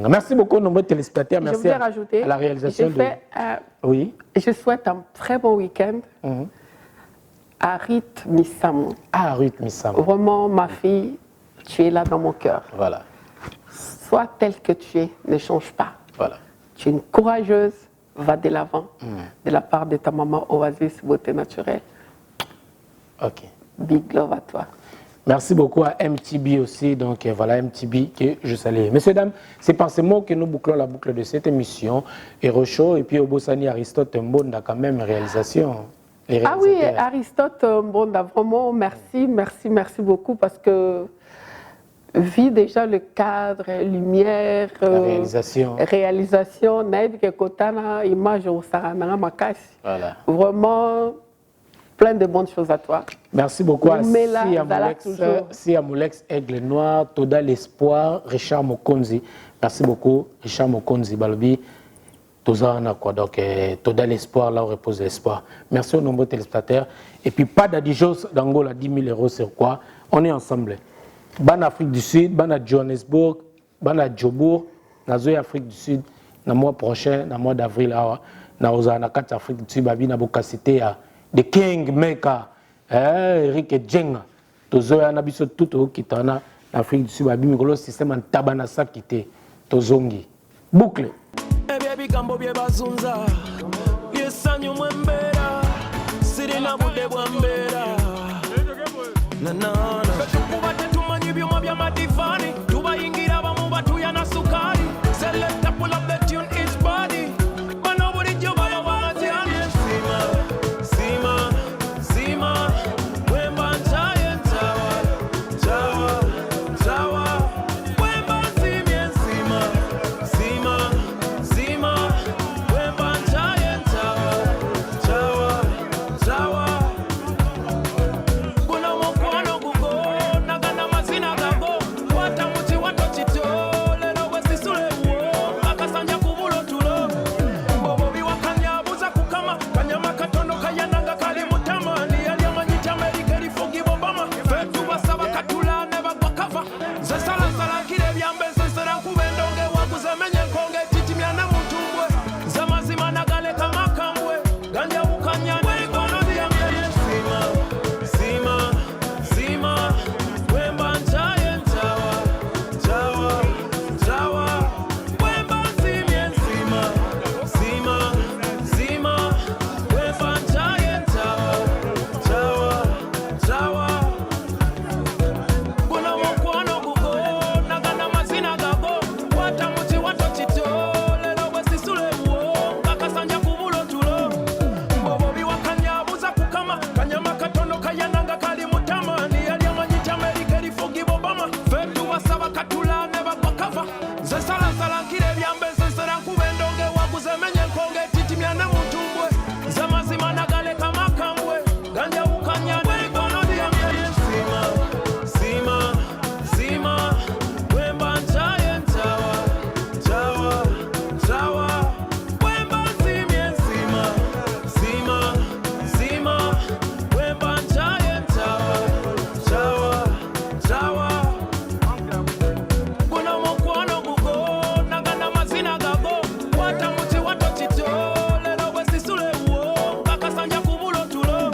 merci beaucoup, nombreux téléspectateurs. Merci à la réalisation. Oui. Je souhaite un très bon week-end à Ruth Missamou. Ah, Ruth Missamou. Vraiment, ma fille, tu es là dans mon cœur. Voilà. Sois telle que tu es, ne change pas. Voilà. Tu es une courageuse, va de l'avant. De la part de ta maman Oasis Beauté Naturelle. Ok. Big love à toi. Merci beaucoup à MTB aussi, donc voilà MTB que je salue. Messieurs, dames, c'est par ces mots que nous bouclons la boucle de cette émission. Hero Show et puis au Bossani Aristote Mbonda quand même réalisation. Ah oui, Aristote Mbonda, vraiment merci beaucoup parce que vu déjà le cadre, lumière, réalisation, naïve que kotana image au Sarananga Makasi. Voilà. Vraiment. Plein de bonnes choses à toi. Merci beaucoup à Sia Moulex, Aigle Noir, Toda l'Espoir, Richard Mokonzi. Merci beaucoup, Richard Mokonzi. Balobi, Tozana quoi. Donc, Toda l'espoir, là où repose l'espoir. Merci aux nombreux téléspectateurs. Et puis, pas d'Adijos d'Angola, 10 000 euros sur quoi? On est ensemble. Ban Afrique du Sud, ban à Johannesburg, ban à Djobourg, Nazoé Afrique du Sud, le mois prochain, le mois d'avril, na Kat Afrique du Sud, babi na bokasité à de King Meka, Eric Djenga, Tozoya na biso tout au kitana, Afrique du Sud, babi mikolo système en tabanasa kité, Tozongi. Boucle. Ebigambo bye bazunza byesanyu mwembera sirina budde bwa mbeera nanana tukuba tetumanyi byuma bya madivani tubayingira abamu batuya na sukali select up pull up the tune each body bano bulijjo baba bamatyani sima sima sima wemba ntaye ntawa ntawa ntawa wemba nsimye nsima sima sima wemba ntaye ntawa ntawa ntawa kuna mukwano gugo nagana mazina gago kwata muti wato kito lero wesisule uwo akasanja kubulo tulo bobo biwakanyabuza kukama kanyama katono kayananga kali mutamani yali amanyita Amerika lifugibo bama fetu basaba katula ne bagwa kava nze salasala kire byambe nsesera nkubendonge wakuzemenye nkonge titimyana mutumbwe nze mazima nagale kamakambwe ganja bukanyana ikono lyambe sima sima sima wemba ntaye ntawa ntawa ntawa wemba nsimye nsima sima sima wemba ntaye ntawa ntawa ntawa kuna mukwano gugo nagana mazina gago kwata muti wato kito lero wesisule uwo akasanja kubulo tulo bobo biwakanyabuza kukama kanyama katono kayananga kali mutamani yali amanyita Amerika lifugibo bama fetu basaba katula ne bagwa kava nze salasala nkire byambe nsesera nkubendonge wakuzemenye nkonge titimyana mutumbwe nze mazima nagale kamakambwe ganja bukanyana ikono lyambe sima sima sima wemba ntaye ntawa ntawa ntawa wemba nsimye nsima sima sima wemba ntaye ntawa ntawa ntawa kuna mukwano gugo nagana mazina gago kwata muti wato kito lero wesisule uwo akasanja kubulo tulo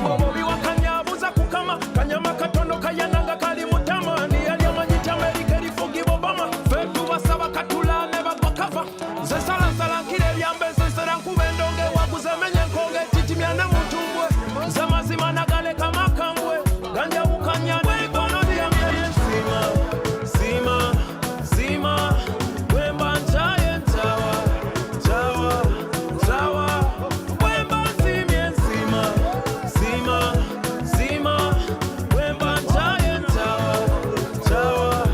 bobo biwakanyabuza kukama kanyama katono kayananga kali mutamani yali amanyita Amerika lifugibo bama fetu basaba katula ne bagwa kava nze salasala nkire byambe nsesera nkubendonge wakuzemenye nkonge titimyana mutumbwe nze mazima nagale kamakambwe ganja bukanyana ikono lyambe sima sima sima wemba ntaye ntawa ntawa ntawa wemba nsimye nsima sima sima wemba ntaye ntawa ntawa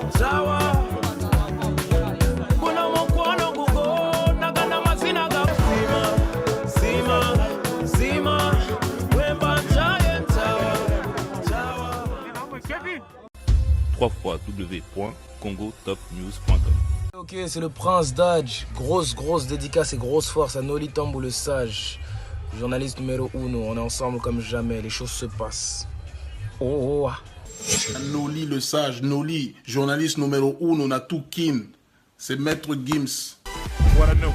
ntawa kuna mukwano gugo nagana mazina ga sima sima sima wemba ntaye ntawa ntawa www.congotopnews.com. Ok, c'est le Prince Dodge. Grosse dédicace et grosse force à Noli Tambou le Sage. Journaliste numéro 1, on est ensemble comme jamais, les choses se passent. Oh, Noli le Sage, Noli, journaliste numéro 1, on a tout kin. C'est Maître Gims. What I know.